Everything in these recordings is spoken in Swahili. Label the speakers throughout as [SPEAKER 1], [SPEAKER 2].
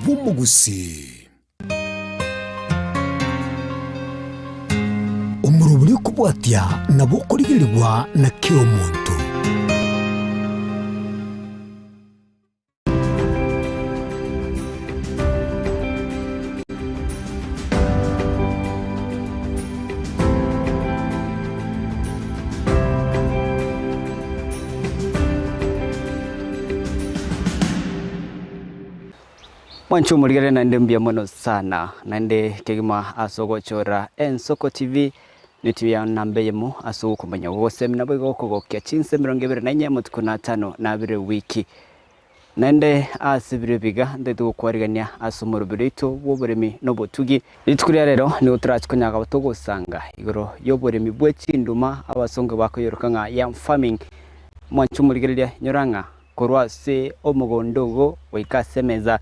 [SPEAKER 1] bw'umugusi umuruburi kubwatya nabo kurigirirwa na kiro muntu
[SPEAKER 2] Mwanchu muligale nande mbia mono sana nande kegima asogo chora Soko TV ni TV ya nambe yemu asogo kumanya wose mnabo goko kya chinse mirongebere nanye mutukuna 5 na bire wiki nande asibire biga ndetu kwariganya asumurubirito woburemi nobotugi litukuri rero ni uturachikonya abatogo sanga igoro yoburemi bwe chinduma abasonge bakoyorukanga ya farming Mwanchu muligale nyoranga korwase omugondogo wikasemeza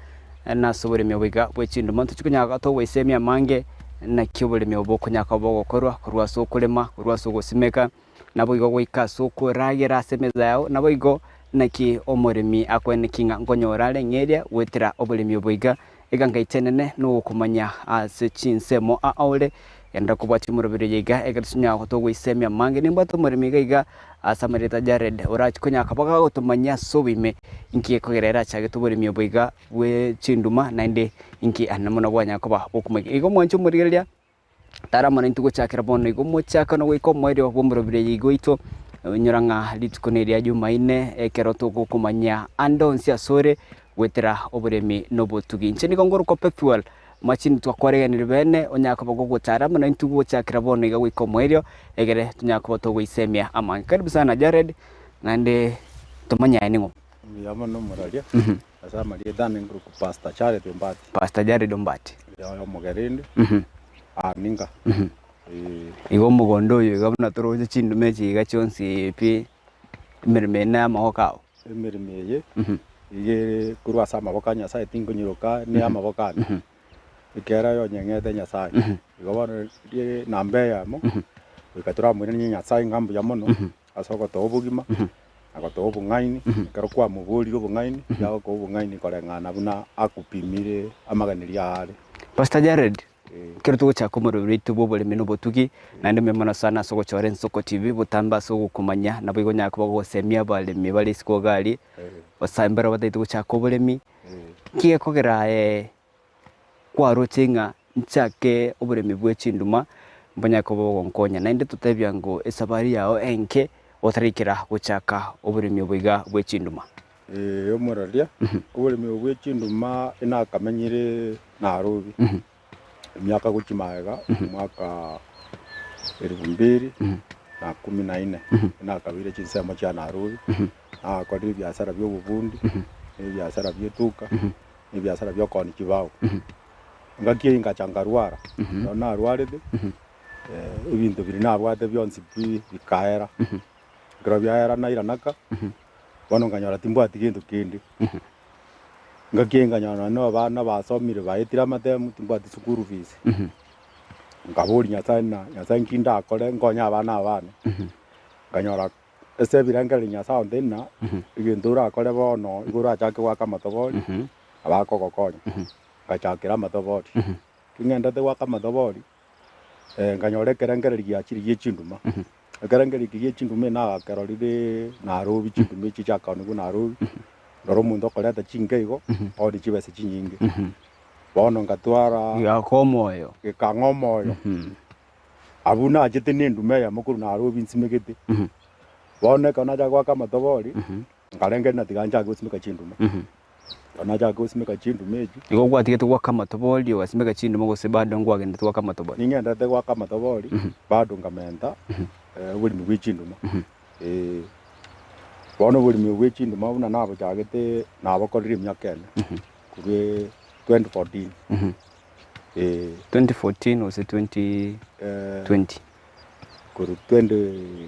[SPEAKER 2] na sobore myobiga bwechindu muntu chikunyaga to wesemya mange na kibole myobo kunyaka bogo korwa so kulema korwa so gosimeka nabo igo wikaso ko ragera semeza yao nabo igo naki omoremi akwene kinga ngonyorale ngeria wetira obole myobiga eganga itenene no kumanya ase chinsemo aole yanda kubwachi murubire yiga egatunya ko to wesemya mange nimbato moremi giga asamarita Jared orachi kunyaka boga gotumanya sobime inki kogerera chage tuburi myobiga we chinduma nande inki anamuna gwanya koba okumege igo mwanchu murigeria taramana intugo chakira bono igo mochaka no wiko mwerio bomurubire yigo ito nyoranga litukoneria Jumaine ekeroto gukumanya andonsia sore wetera oburemi nobotugi nchini kongoro ko pefuel machini twakwareganira bene onyaka bogo gutaramana intugo chakira bono igo wiko mwerio egere tunyaka boto gwisemia amanga karibu sana Jared nande tumanya ningo
[SPEAKER 3] yama no muralia asa maria dane nguru Pastor Jared Ombati
[SPEAKER 2] Pastor Jared Ombati
[SPEAKER 3] ya mugerinde aminga
[SPEAKER 2] igo mugondo yigabuna toroje chindu mechi gachonsi pi mirmena mahokao
[SPEAKER 3] mirmeye ige kurwa sama bokanya sai tingonyiroka ni amabokani ikera yo nyengete nyasai igo bana die nambe yamo ikatura mwene nyasai ngambu yamono asoko tobugima agoto obungaini karo kwa mubuli obungaini yago ko obungaini korengana buna akupimire amaganiria ari
[SPEAKER 2] Pastor Jared kero tugo cha komoro ritu bobole meno botugi nande memana sana soko chore Soko TV butamba soko kumanya nabo igonya ko gosemia bale mibali siko gali basambara batatu cha kobolemi kiye kogera kwa rotinga nchake obolemi bwe chinduma mbanya ko bogonkonya nande tutebya ngo esabari yao enke otarikira guchaka oburemi bwiga bwe chinduma
[SPEAKER 3] omuralia oburemi bwe chinduma ina kamenyire Nairobi myaka guchimaega mwaka 2014 ina kabire chinsema cha Nairobi kwa biashara byo bubundi biashara byetuka biashara byo koni kibao ngakiye ngachangarwara na arwaride ibintu biri nabwate byonsi bikaera grabyaera na iranaka bono nganyora timbwati kintu kindi ngakienga nyana no bana basomire bayitira matemu timbwati sukuru fees ngaburi nyasa nkinda akore ngonya abana nganyora ese birangale nyasa ndena igendura akore bono igura chake waka matobori abako gokonya ngachakira matobori kingenda te waka matobori nganyore kerangere giachiri yechinduma akarangeri kigechinduma na karoride Nairobi chinduma chichaka nugo Nairobi ndoro mundo koleta chingeigo odi chibese chinyinge bono ngatwara
[SPEAKER 2] yakomoyo
[SPEAKER 3] ikangomoyo abuna ajete nindume ya mukuru Nairobi nsimegete bono kana jagwa kama tobori ngarengeri na tiganja gusimeka chinduma kana jagwa gusimeka chinduma eji
[SPEAKER 2] igo gwatigete gwa kama tobori wasimeka chinduma gose bado ngwagenda twa kama tobori
[SPEAKER 3] ningenda te gwa kama tobori bado ngamenda buri mu bw'icinduma bono buri mu bw'icinduma buna nabo cyagete nabakorira imyaka ene kuri 2014
[SPEAKER 2] 2014 ose 2020
[SPEAKER 3] kuri 20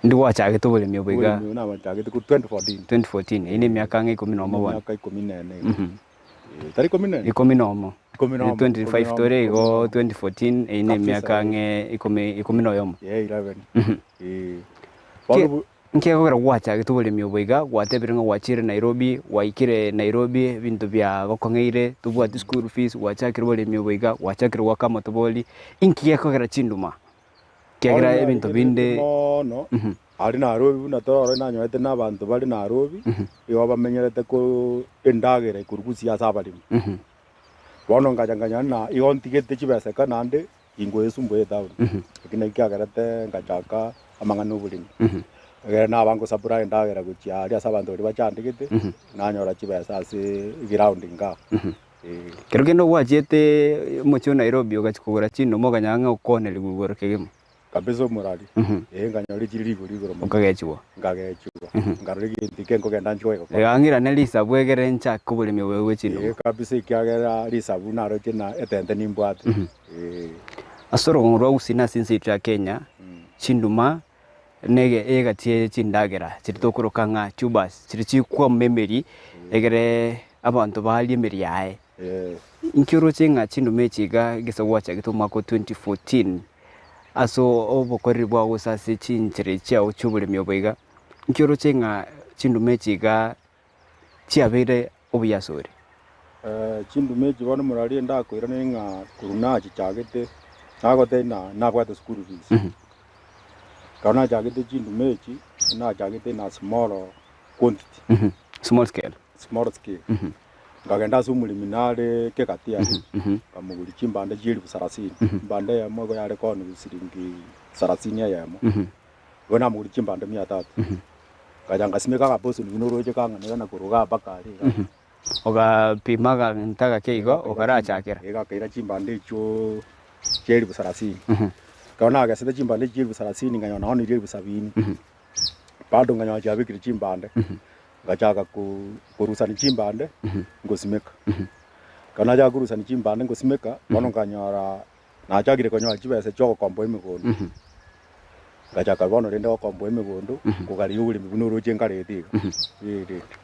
[SPEAKER 2] ndi wachagete buri mu bwiga
[SPEAKER 3] nabo cyagete kuri 2014
[SPEAKER 2] ine myaka nge 10 nomo bwana
[SPEAKER 3] myaka 14 tari 14
[SPEAKER 2] 10 nomo 25 tore go 2014 ine myaka nge 10 noyomo
[SPEAKER 3] 11 bono
[SPEAKER 2] Nkia kogera gwacha gitubule myoboiga gwatebire ngo gwachire Nairobi waikire Nairobi bintu bya gokongeire tubwati school fees gwachakire bole myoboiga gwachakire gwakama tuboli inkia kogera chinduma kiagira ebintu binde
[SPEAKER 3] no ari Nairobi na toro na nyoete na bantu bali Nairobi iyo bamenyerete ko endagere kurugusi ya sabali bono ngajanganya na iyo ntigete chibese kanande ingo esumbuye tawo kina kiagarate ngachaka amangano bulimi agera na bango sapura endagera guchia ari asabantu bali bachandikite na nyora chibese ase ground nga
[SPEAKER 2] kerugendo gwachete mucho Nairobi ugachikugura chino moganyanga ukoneli gugura kegemo
[SPEAKER 3] kabisa murali nganyori chirigo rigoro
[SPEAKER 2] ukagechwa
[SPEAKER 3] ngarigi ndikengo genda nchweko
[SPEAKER 2] angira nelisa bwegere ncha kubulimi wewe chino
[SPEAKER 3] kabisa ikiagera lisa bunaro kina etende nimbwate
[SPEAKER 2] asoro ngorwa usina sinsi ya Kenya chinduma nege egatie chindagera chiritokurukanga chubas chirichikwa memory egere abantu bali emeri yae inkiro chinga chindume chiga gisagwacha gituma ko 2014 aso obokori bwa gusase chinchire chia uchubule myoboiga nkiro chinga chindume chiga chiabere obuyasore
[SPEAKER 3] chindume chibona murari ndakwira ninga kuruna chichagete nagote na bwate school fees kana chagete chindume chi na chagete na small quantity
[SPEAKER 2] small scale
[SPEAKER 3] ngagenda sumuliminare kekatia kamuguri chimbande jiri busarasini mbande ya mogo yare kono siringi sarasini ya yamo wona muguri chimbande 300 kajanga simeka ka bosu ninoroje kanga na kuruga bakari
[SPEAKER 2] oga pimaga ntaga keigo ogara chakera
[SPEAKER 3] ega kaira chimbande cho jiri busarasini kaona ga sida chimbande jiri busarasini nganyona honi jiri busabini bado nganyona jabikiri chimbande ngachaka kurusana chimbande ngosimeka kana ja kurusana chimbande ngosimeka bono nganyora na chagire konyora chibese choko kombo emikondo ngachaka bono rende kombo emikondo kugari yuli mibunuro chengareti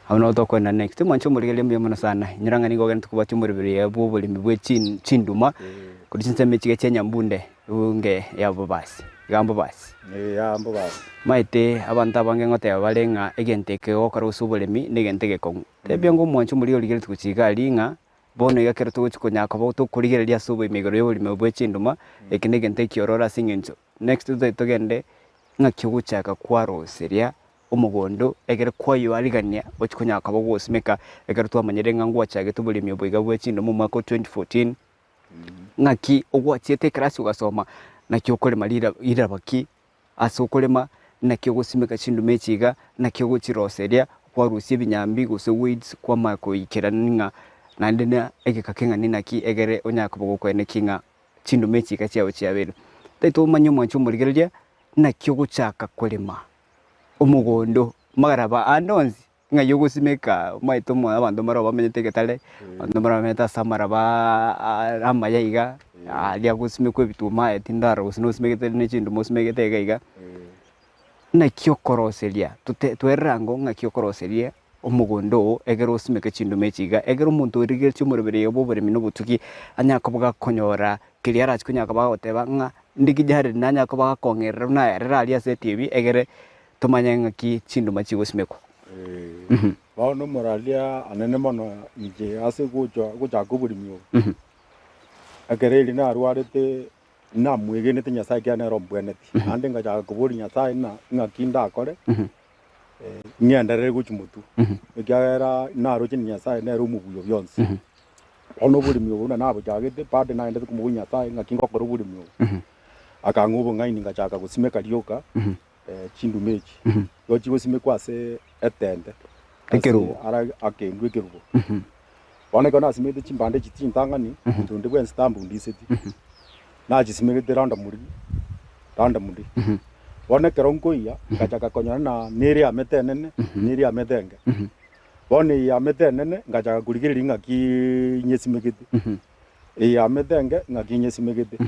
[SPEAKER 2] hauno to kwenda next mwancho muligele mbiyamana sana nyiranga ningo genda tukuba chumuribiri yabo buli mibwe chinduma kudichinse mechige chenya mbunde unge yabo basi gambo basi
[SPEAKER 3] yambo basi
[SPEAKER 2] maite abantu abange ngote abalenga egenteke okara usubulemi negenteke kongu tebyango mwancho muri oligere tukuchiga linga bono yakero tukuchikonya akabo to kurigere lya subu imigoro yo buli mebwe chinduma ekinegenteke orora singencho next to gende ngakiuchaka kwaro seria umugondo egere kwayo aliganya ochikonya akabo gosimeka egere twamanyere ngangwa chage tubuli mebwe bwe chinduma mu mwaka 2014 ngaki ogwachete krasi ugasoma nakyo kolema lira baki asokolema nakyo gusimeka chindume chiga nakyo guchiroseria kwa rusi binyambi guse weeds kwa mako ikiraninga nandena egekakenga ninaki egere onyakobo kwene kinga chindume chiga cyawo cyabero taito manyo mwancho murigereria nakyo guchaka kolema umugondo magaraba andonzi nga yogo simeka maito mo abantu mara bamenyete ketale abantu mara meta samara ba amayaiga alia gusimekwe bituma etindaro usino simekete nechindu mosimekete gaiga na kyokoroseria twerrango nga kyokoroseria umugondo egero simeke chindu mechiga egero muntu rigel chumuribere yobo bere mino butuki anyakoboga konyora kiliara chikunyakaba oteba nga ndikijare nanyakoba kongera na ralia se TV egere tumanyanga ki chindu machigo simeko
[SPEAKER 3] Bono moralia anene mono ije ase gocha kuburimyo akereli na arwarete na mwegenete nyasaye kya nero mbweneti ande ngacha kuburi nyasaye na ngakinda akore nyandare guchumutu ekyara na roche nyasaye nero mubuyo byonse ono burimyo bona nabo chagete pade na ende kumubunya nyasaye ngakinga koro burimyo akangubo ngaini ngachaka gusimeka lyoka chindu mechi yochi gusimekwa se etende
[SPEAKER 2] ekerubo
[SPEAKER 3] ara akendwe kerubo bona kana simete chimbande chitintangani ndunde bwen stambu ndiseti na chisimete randa muri bona keronko ya ngachaka konyana na neri ametenene neri ametenge bona ya metenene ngachaka kurigiri ngaki nyesimekete ya metenge ngaki nyesimekete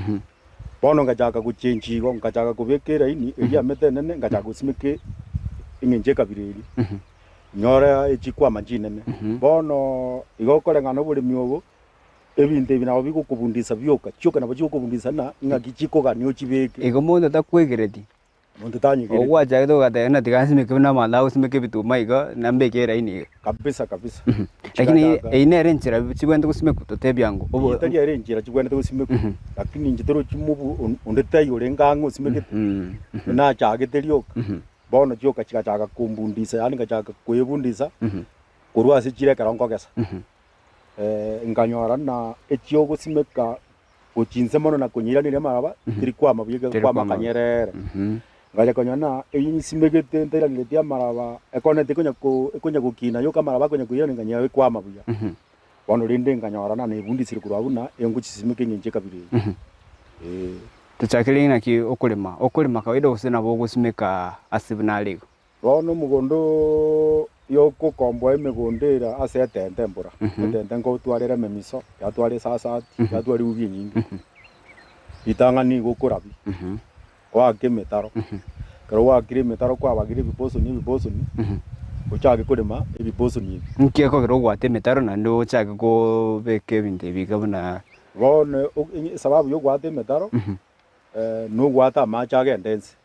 [SPEAKER 3] bono ngachaka kuchenji go ngachaka kubekera ini ya metenene ngachaka kusimeke ingenje kabiriri nyora echikwa manjinene bono igokore ngano buri myogo ebinde binabo bigukubundisa byoka cyoka nabo cyokubundisa na ngakichiko ganyo kibeke
[SPEAKER 2] ego mondo takwegeredi
[SPEAKER 3] muntu tanyi kiri
[SPEAKER 2] ogwacha gitogate na tigasimeke na mala usimeke bituma igo nambe kera ini
[SPEAKER 3] kabisa
[SPEAKER 2] lakini ine renchira chigwende gusimeke tutebyango
[SPEAKER 3] obo tari renchira chigwende gusimeke lakini njitoro chimubu undetai urengango usimeke na chageterio bono joka chikachaga kumbundisa yani ngachaga kwebundisa kurwa sichire karongo kesa nganyora na etio gusimeka kuchinse mono na kunyiranire maraba tiri kwa mabuye kwa makanyerere ngaja konyana eyisimegete ntairanire maraba ekonete konya gukina yo kamaraba konya kuyana nganya kwa mabuya bono rinde nganyora na nebundisire kurabuna enguchisimeke nyinje kabiri
[SPEAKER 2] tuchakire naki okulima kawaida usena bo gusimeka asibnali
[SPEAKER 3] bono mugondo yoko kombo emegondera ase tente mbura tente ngo twarere memiso yatware sasa yatware ubi nyingi itanga ni gukurabi kwa kemetaro karo wa kilometero kwa bagire biposo ni uchage kurima ebiposo ni
[SPEAKER 2] nkiye ko gero gwate metaro na ndo uchage ko beke binde bigabona
[SPEAKER 3] bone sababu yo gwate metaro no gwata machage ndense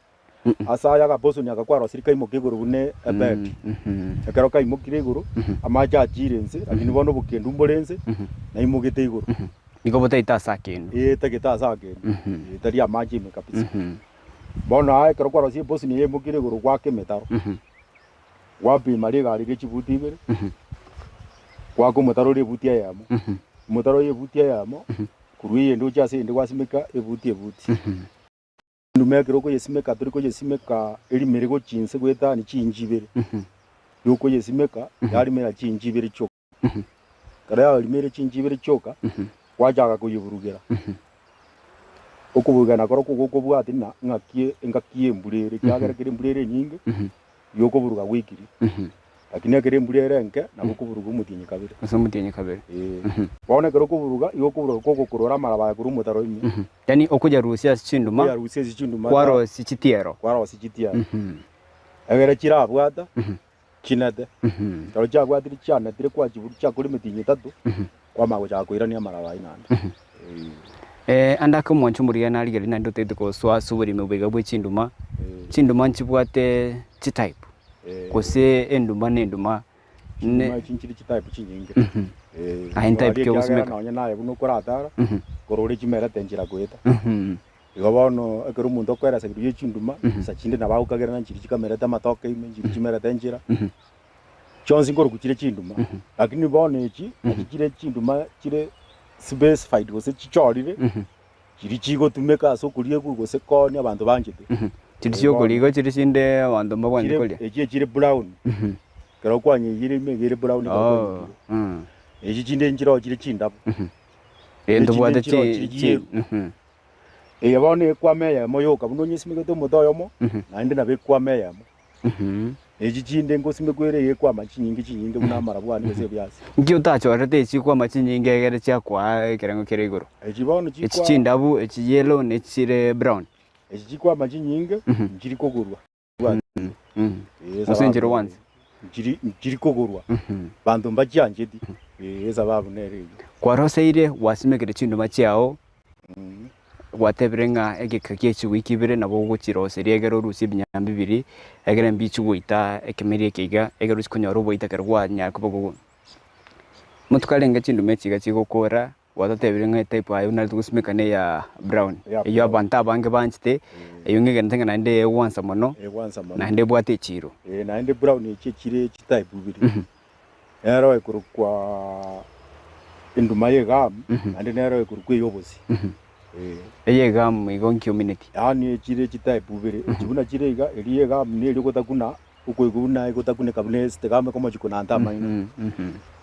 [SPEAKER 3] asaya kaposo ni akakwaro sirika imokiguru bune ebet ekero kai mokiriguru amacha jirense lakini bono bukendu mborense na imogete iguru
[SPEAKER 2] niko bota itasa kindu
[SPEAKER 3] tegeta kindu tari amaji me kapisa bono ai kero kwaro si poso ni emokiriguru gwake metaro wapi mari gari gechibuti ibere gwako metaro ri buti yamo metaro ye buti yamo kuruye ndo chase ndi kwasimeka ebuti ndumekero ko yesimeka turi ko yesimeka eri merego chinse gweta ni chinjibere yuko yesimeka yari mera chinjibere choka kara yari mera chinjibere choka wajaga kuyiburugera okubugana koro ko bwati na ngakie mburere cyagara kiri mburere nyinge yuko buruga wikiri lakini akere mburere nke na kuburuga umutinyi kabere waone kero kuburuga yuko buruga ko kurora maraba kuru mutaro imi
[SPEAKER 2] yani okuja Rusia chinduma kwaro sichitiero
[SPEAKER 3] agera chira bwata chinate karo cha bwata chana tire kwa chiburu cha kuri mutinyi tatu kwa mago cha kuirania maraba inanda
[SPEAKER 2] anda ko moncho muriya nali gari nando tete ko swa suburi mubega bwe chinduma nchibwate chitype kose enduma nenduma
[SPEAKER 3] ne chinchiri type chinyinge
[SPEAKER 2] ahin type ke usmeka
[SPEAKER 3] na nyana buno koratara korore chimera tenjira kweta igabano akero mundo kwera sagiye chinduma sachinde na baukagera na nchiri chikamera tamatoke ime nchiri chimera tenjira chonzi ngoro kuchire chinduma lakini bone echi chire chinduma chire space fight gose chichorire chiri chigo tumeka so kuriye gose koni abantu banjite
[SPEAKER 2] chiri goligo chiri shinde abantu mbagwandi kole
[SPEAKER 3] echi chiri brown kero kwanye yiri megere brown
[SPEAKER 2] ko
[SPEAKER 3] echi chinde njiro chiri chindapo
[SPEAKER 2] endo bwate chi
[SPEAKER 3] yabone kwa meya moyoka buno nyisimike to motoyo mo na inde na be kwa meya mo echi chinde ngosimekwere ye kwa machinyingi buna marabwani bese byasi
[SPEAKER 2] ngyo tacho rete chi kwa machinyingi egere cha kwa kerengo keregoro
[SPEAKER 3] echi bono chi
[SPEAKER 2] kwa chindabu echi yellow ne chire brown
[SPEAKER 3] echi kwa machinyingi njiri kogurwa
[SPEAKER 2] usenjero wanzi
[SPEAKER 3] njiri kogurwa bantu mbajyanjedi sababu nere
[SPEAKER 2] kwa roseire wasimekere chinduma chiao watebrenga egekakie chiwiki bire nabo guchiro seriegero rusi binyambi biri egere mbichi guita ekemerie kiga egero chikunyoro boita kerwa nyakubogo mutukalenga chindume chiga chigokora watatebrenga type ayo nali tugusimekane ya brown iyo abanta bange banchite iyo ngege ntenga nande wansa mono nande bwate chiro
[SPEAKER 3] nande brown chire type biri ero ekurukwa induma yegam nande nero ekurukwe yobosi
[SPEAKER 2] eyegam igon community
[SPEAKER 3] yani chire type biri chibuna chire iga eliyegam ne lyokotakuna ukoiguna ikotakune kabune stegame komo chikuna ntama ino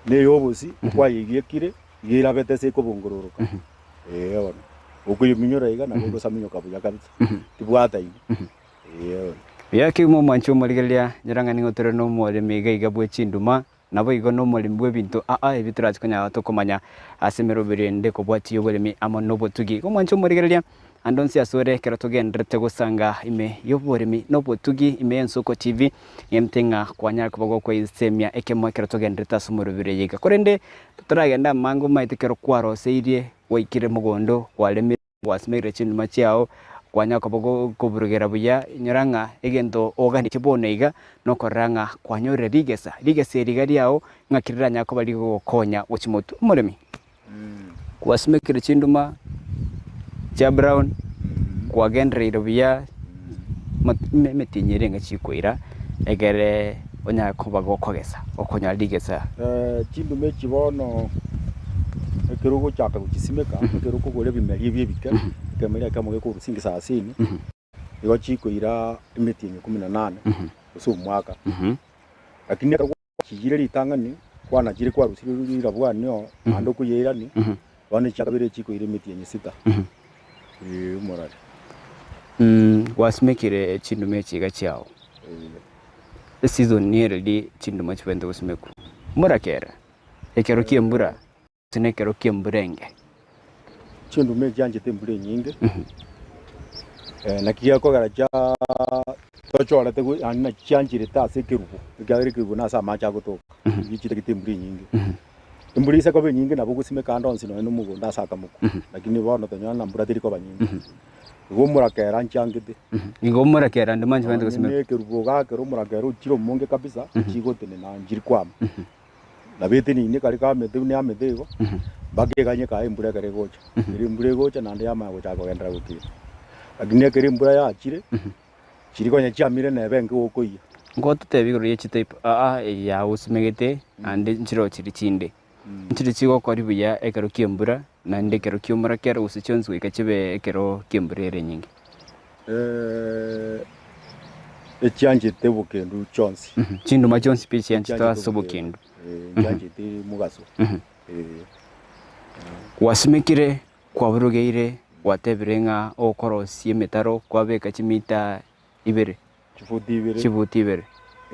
[SPEAKER 3] ne yobosi kwa yigiekire yirabete se kobongororoka ona ukuyiminyora iga na ngo saminyo kabuya kabisa tibwata iga
[SPEAKER 2] yake mo mancho maligelia nyaranga ngotero no mole mega iga bwe chinduma nabo igo no mole mbwe bintu ebiturazi konya to komanya asemero birende ko bwati yobolemi amo no botugi ko mancho maligelia andonsi asore kera togendrete gusanga ime yoboremi no botugi ime Ensoko TV yemtenga kwanya kubogo ko isemia ekemo kera togendrete asumuro bireyiga korende tutaragenda mango maitekero kwaro seirie waikire mugondo walemi wasimere chinduma chiao kwanya kobogo kuburugera buya nyoranga egento ogani kibone iga no koranga kwanyore rigesa rigari yao ngakirira nyako bali gukonya uchimotu umuremi kwasimekire chinduma cha brown kwa gendreiro buya metinyere ngachikwira egere onya kobago kogesa okonya rigesa
[SPEAKER 3] chindume chibono ekirugo chaka kuchisimeka ekirugo gore bimeri byebike kemera kamuge ku rusingi sasini igo chikwira emetinye 18 usu mwaka lakini kigire litangani kwana kire kwa rusirira bwanyo ando kuyerani bane chakabire chikwira emetinye 6 umurari
[SPEAKER 2] wasimekire chindume chiga chao season nearly chindume chwende usimeku murakera ekero kiembura tinekero kiemburenge
[SPEAKER 3] chindume cyanje tembure nyinge nakiya ko garaja tochora te anna cyanjire tase kirugo gari kirugo nasa macha gutoka yichite kitembure nyinge tembure isa ko be nyinge nabo gusime kanda onsi no mugo ndasaka muko lakini bono tonyana mbura tiri ko banyinge igomura kera nchangite
[SPEAKER 2] igomura kera ndimanje bende gusime
[SPEAKER 3] kirugo ga kero mura kero chiro monge kabisa chigotene na njiri kwam na bete ni kali ka mete ni amete go bage ganye ka imbura kare gocha iri mbure gocha nande ama go cha go endra guti agine kare mbura ya chire chiri gonya chamire na benge okoya
[SPEAKER 2] ngoto tebigoro ye chite ya usmegete ande nchiro chiri chinde nchiri chigo kori buya ekero kiembura na nde kero kiomura kero usichonzwe kachibe ekero kiemburere nyingi
[SPEAKER 3] ecyanje tebukendu chonsi
[SPEAKER 2] chinduma chonsi pichi yanchita sobukendu
[SPEAKER 3] yanje te mugaso
[SPEAKER 2] wasimekire kwaburugeire watebirenga okorosie metaro kwabeka chimita ibere chifuti ibere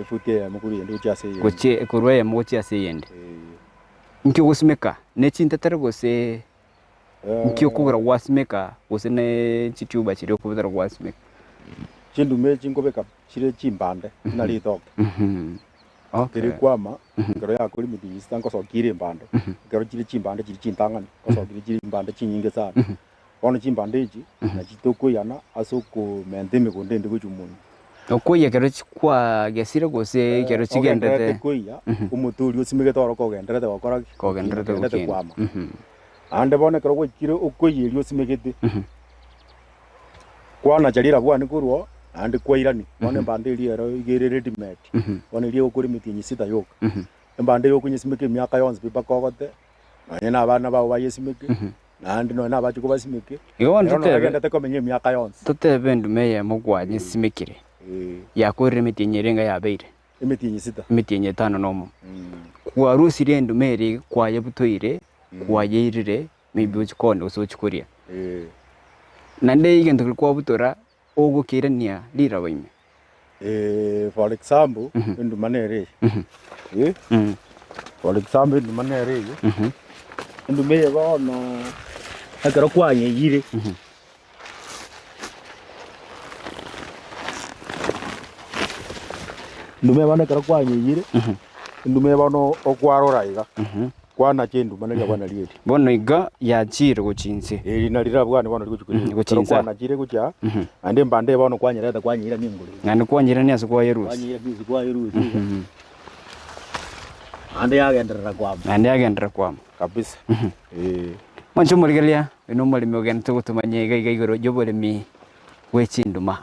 [SPEAKER 3] efuti ya mukuri yende uchase yende
[SPEAKER 2] goche kurwe ya mugochi ase yende nkyo gusimeka ne chintatara gose nkyo kugura wasimeka gose ne chituba chiri okubutara wasimeka
[SPEAKER 3] chindume chingobeka chire chimbande nali toke
[SPEAKER 2] okay
[SPEAKER 3] kiri kwama kero ya kuri midi stanko so kiri mbande kero chiri chimbande chiri chintangani ko so kiri chimbande chinyinge sana ono chimbande ichi na chitoko yana asoko mendeme konde ndi kuchumunyu
[SPEAKER 2] okoya kero kwa gesire gose kero chigendete
[SPEAKER 3] koya umuturi usimege toro ko genderete wakora
[SPEAKER 2] ko genderete
[SPEAKER 3] kwama ande bone kero ko kire okoye ri usimegete kwana charira bwani kurwo ande kwairani bone mbande ri ero igere ready made bone ri okuri mitinyi sita yoka mbande yokunyisimeke myaka yonse bipa kogote na abana bawo bayesimeke ande no na bachi kubasimeke
[SPEAKER 2] igo ndete
[SPEAKER 3] ko menye myaka yonse
[SPEAKER 2] totebe ndume mugwanye simekire yakore mitinyi renga yabeire
[SPEAKER 3] imitinyi sita
[SPEAKER 2] mitinyi 5 nomo kwa rusire ndumeri kwa yebutoire kwa yeirire maybe uchikonde usochikuria nande igento kwa butora ogukirania lira baime
[SPEAKER 3] for example ndumanere for example ndumanere ndume bono akaro kwanye yire ndume bana karo kwanye yire ndume bono okwarora iga kwana chendu manega bana lieri
[SPEAKER 2] bono iga ya chiro guchinse
[SPEAKER 3] nalira bwana bono
[SPEAKER 2] guchinse
[SPEAKER 3] kwana chire gucha ande mbande bono kwanyira kwanyira ninguri
[SPEAKER 2] ngani kwanyira ni asukwa yerusi
[SPEAKER 3] kwanyira bizi kwa yerusi ande yagendera kwama kabisa
[SPEAKER 2] mancho murigelia ino mulimi ogente gutumanye iga igoro jobolemi wechinduma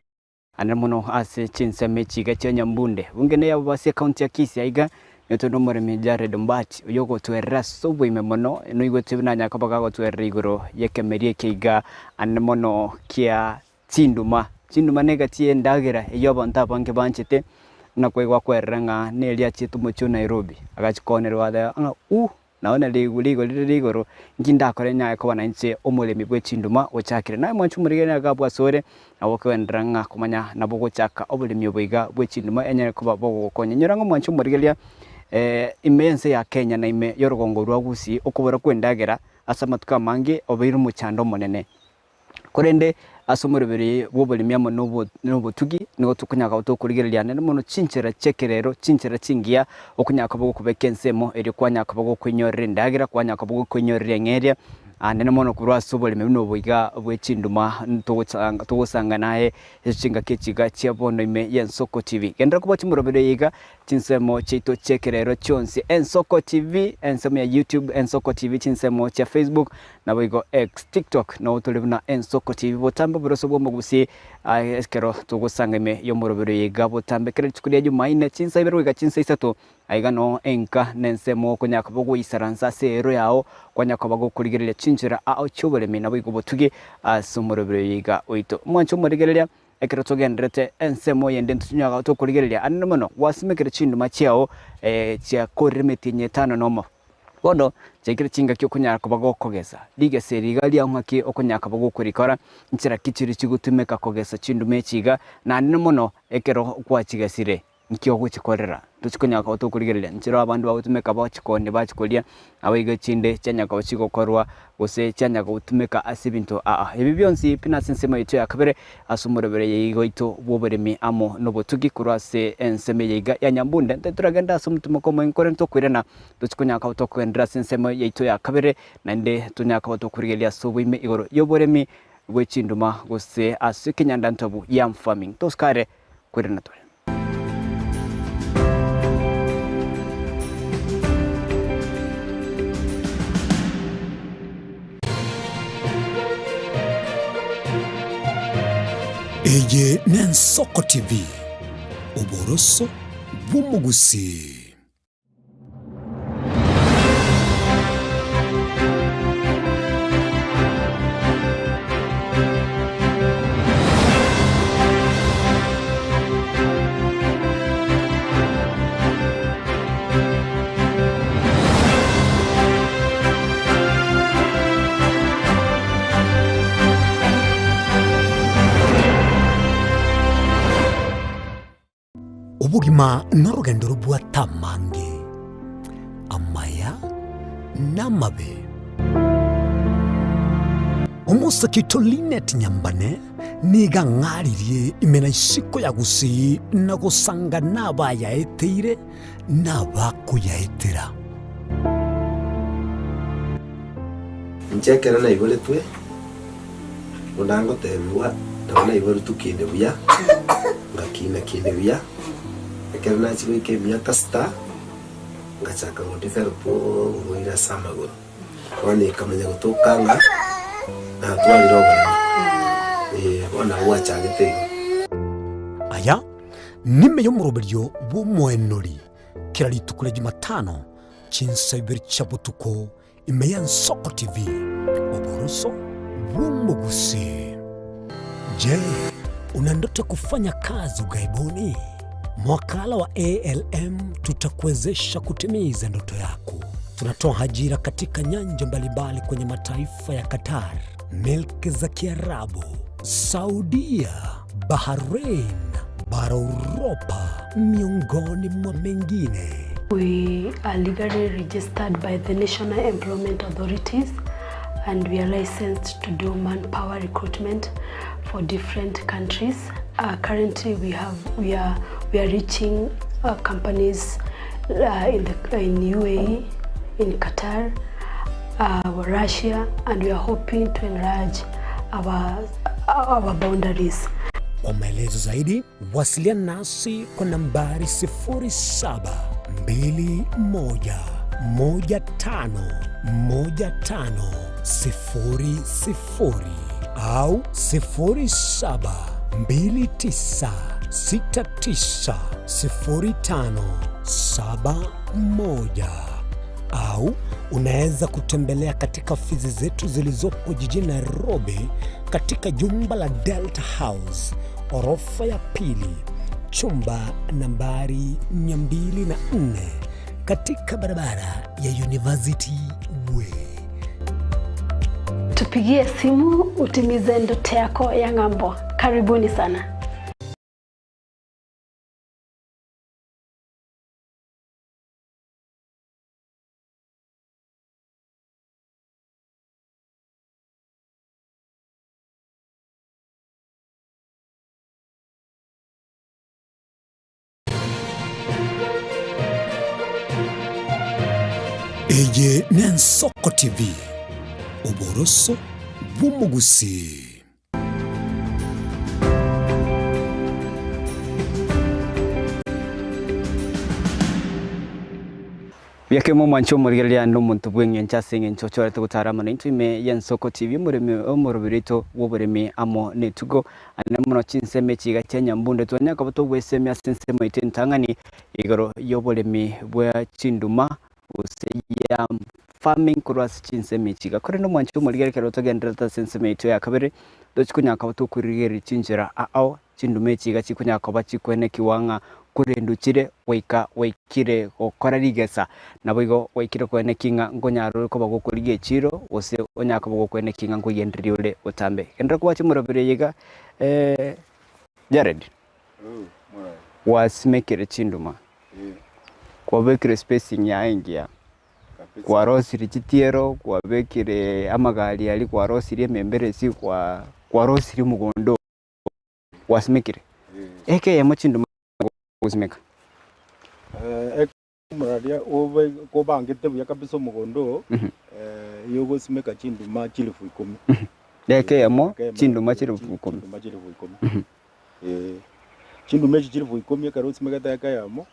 [SPEAKER 2] ana muno ase chinse mechiga cyanyambunde bungene yabo base county ya Kisii iga netono murimi Jared Mbati uyogo twera sobo imemono no igo tibinanya kabaga go twera igoro yekemerie kiga ana muno kia chinduma negatie ndagera iyo banta banke banchete na kwegwa kweranga nelia chitu mucho Nairobi agachikonerwa da naona ligoro nginda kore nya ko bananche omulemi bwe chinduma ochakire na mwanchu murigene agabwa sore awoko endrang kumanya nabugo chaka obulemi bwiga bwe chinduma enye ko babogo konye nyirango mwanchu murigelia imense ya Kenya na ime yorogongo rwagusi okubora kwendagera asamatuka mange obiru muchando monene korende asumurebere bobulemi amo nobo tugi nigo tukunyaka utokurigerelia nene muno chinchera chekerero chinchera chingia okunyaka bogo kubekensemo eri kwanyaka bogo kwinyorere ndagira kwanyaka bogo kwinyorere ngeria nene mono kurwa sobole mebuno boiga bwechinduma tugusanga naye echinga kechiga chia bono ime y'Ensoko TV gendera kuba chimurobere yiga chinsemo cheito chekerero chonsi Ensoko TV ensemo ya YouTube Ensoko TV chinsemo cha Facebook na boigo X TikTok no tulibuna Ensoko TV botambe buroso bwo mugusi eskero tugusanga ime yo murobere yiga botambe kere chikulia Jumaine chinsa ibero yiga chinsa isato aigano enka nensemo kunyaka bogo isaransa sero yao kwanyaka bago kurigerera chinjira ao chobole mina bigo botuge asumurobere yiga oito mwancho murigerera ekero togendrete ensemo yende ntunyaga to kurigerera annomono wasimekere chindu machiao chia koremeti nyetano nomo bono chekire chinga kyo kunyaka bago kogesa lige seriga lya nkaki okunyaka bago kurikora nchira kichiri chigutumeka kogesa chindu mechiga na annomono ekero kwachigasire nkyo guchikorera tuchikunyaka otokurigerera nchiro abandu bagutumeka bachikonde bachikolia abiga chinde cyanyaka bachikokorwa gose cyanyaka gutumeka asibinto ibi byonsi pina sensema yito yakabere asumurebere yigo ito boberemi amo nobotugi kurase enseme yiga yanyambunde nteturagenda asumutumo komo inkore ntokwirena tuchikunyaka otokwendera sensema yito yakabere nande tunyaka otokurigelia sobime igoro yoboremi bwechinduma gose asikinyanda ntabu yam farming toskare kwirena to
[SPEAKER 1] Eye n'Ensoko TV uboroso bw'umugusi. Ubugima n'urugendo rw'atamange amaya n'amabe umusakito Linet Nyambane niga ngaririye imena ishiko yagusi nagusanga nabayaeteire nabakuyaetera
[SPEAKER 4] nchekera na ibole twe unango tebiwa ndabona ibole tukinde buya ngakina kinde buya ekera na chiwe ke buya kasta ngachaka ngotefero po ngoira samago wani kamanya gutokanga na twaliroga ona wachagete
[SPEAKER 1] aya nime yo muroberyo bumwenori kirali tukule Jumatano chinsabiri chabutuko ime y'Ensoko TV oboroso bw'umugusi. Je, una ndoto kufanya kazi ugaibuni? Mwakala wa ALM tutakuwezesha kutimiza ndoto yako. Tunatoa ajira katika nyanja mbalimbali kwenye mataifa ya Qatar, Milki za Kiarabu, Saudia, Bahrain, bara Europa, miongoni mwa mengine.
[SPEAKER 5] We are legally registered by the National Employment Authorities and we are licensed to do manpower recruitment for different countries. Currently we are reaching companies in UAE, in Qatar, Russia, and we are hoping to enlarge our boundaries.
[SPEAKER 1] Kwa maelezo zaidi, wasiliana nasi kwa nambari 0721511500 au 0729690571 au unaweza kutembelea katika ofisi zetu zilizopo jijini Nairobi katika jumba la Delta House, orofa ya pili, chumba nambari 204 katika barabara ya University Way.
[SPEAKER 5] Tupigie simu utimize ndoto yako ya ng'ambo. Karibuni sana.
[SPEAKER 1] Eye n'Ensoko TV Oboroso bw'omugusi.
[SPEAKER 2] Biake mo mancho murigelia no muntu bwenye nchasinge nchochora tugutarama na intime ya Nsoko TV murimi omurubirito woburimi amo netugo anemuno chinseme chiga Kenya mbunde tonya kabuto bweseme asinsemo itentangani igoro yoburimi bwa chinduma useya farming kurwas chinseme chiga kore no mancho murigelia kero togendera sinseme ito ya kabere dochikunya kabuto kurigeri chinjira ao chindume chiga chikunya kabachi kwene kiwanga kurendukire waikire okora rigesa naboigo waikire kwene kinga ngonyaro ko bagukuriye echiro ose onyaka bagukwene kinga ngoyenderie ule utambe endra kwachi murabire yiga Jared wasimekere chinduma kwa bekire spacing ya ingia kwa rosiri chitiero kwa bekire amagali ali kwa rosiri membere si kwa rosiri mugondo wasimekire eke ya chinduma uzimeka
[SPEAKER 3] muradia ove ko bangete buya kabisa mugondo yogo simeka chinduma chilifu 10
[SPEAKER 2] deke yamo chinduma chilifu 10
[SPEAKER 3] chinduma chilifu 10 karo simeka deke yamo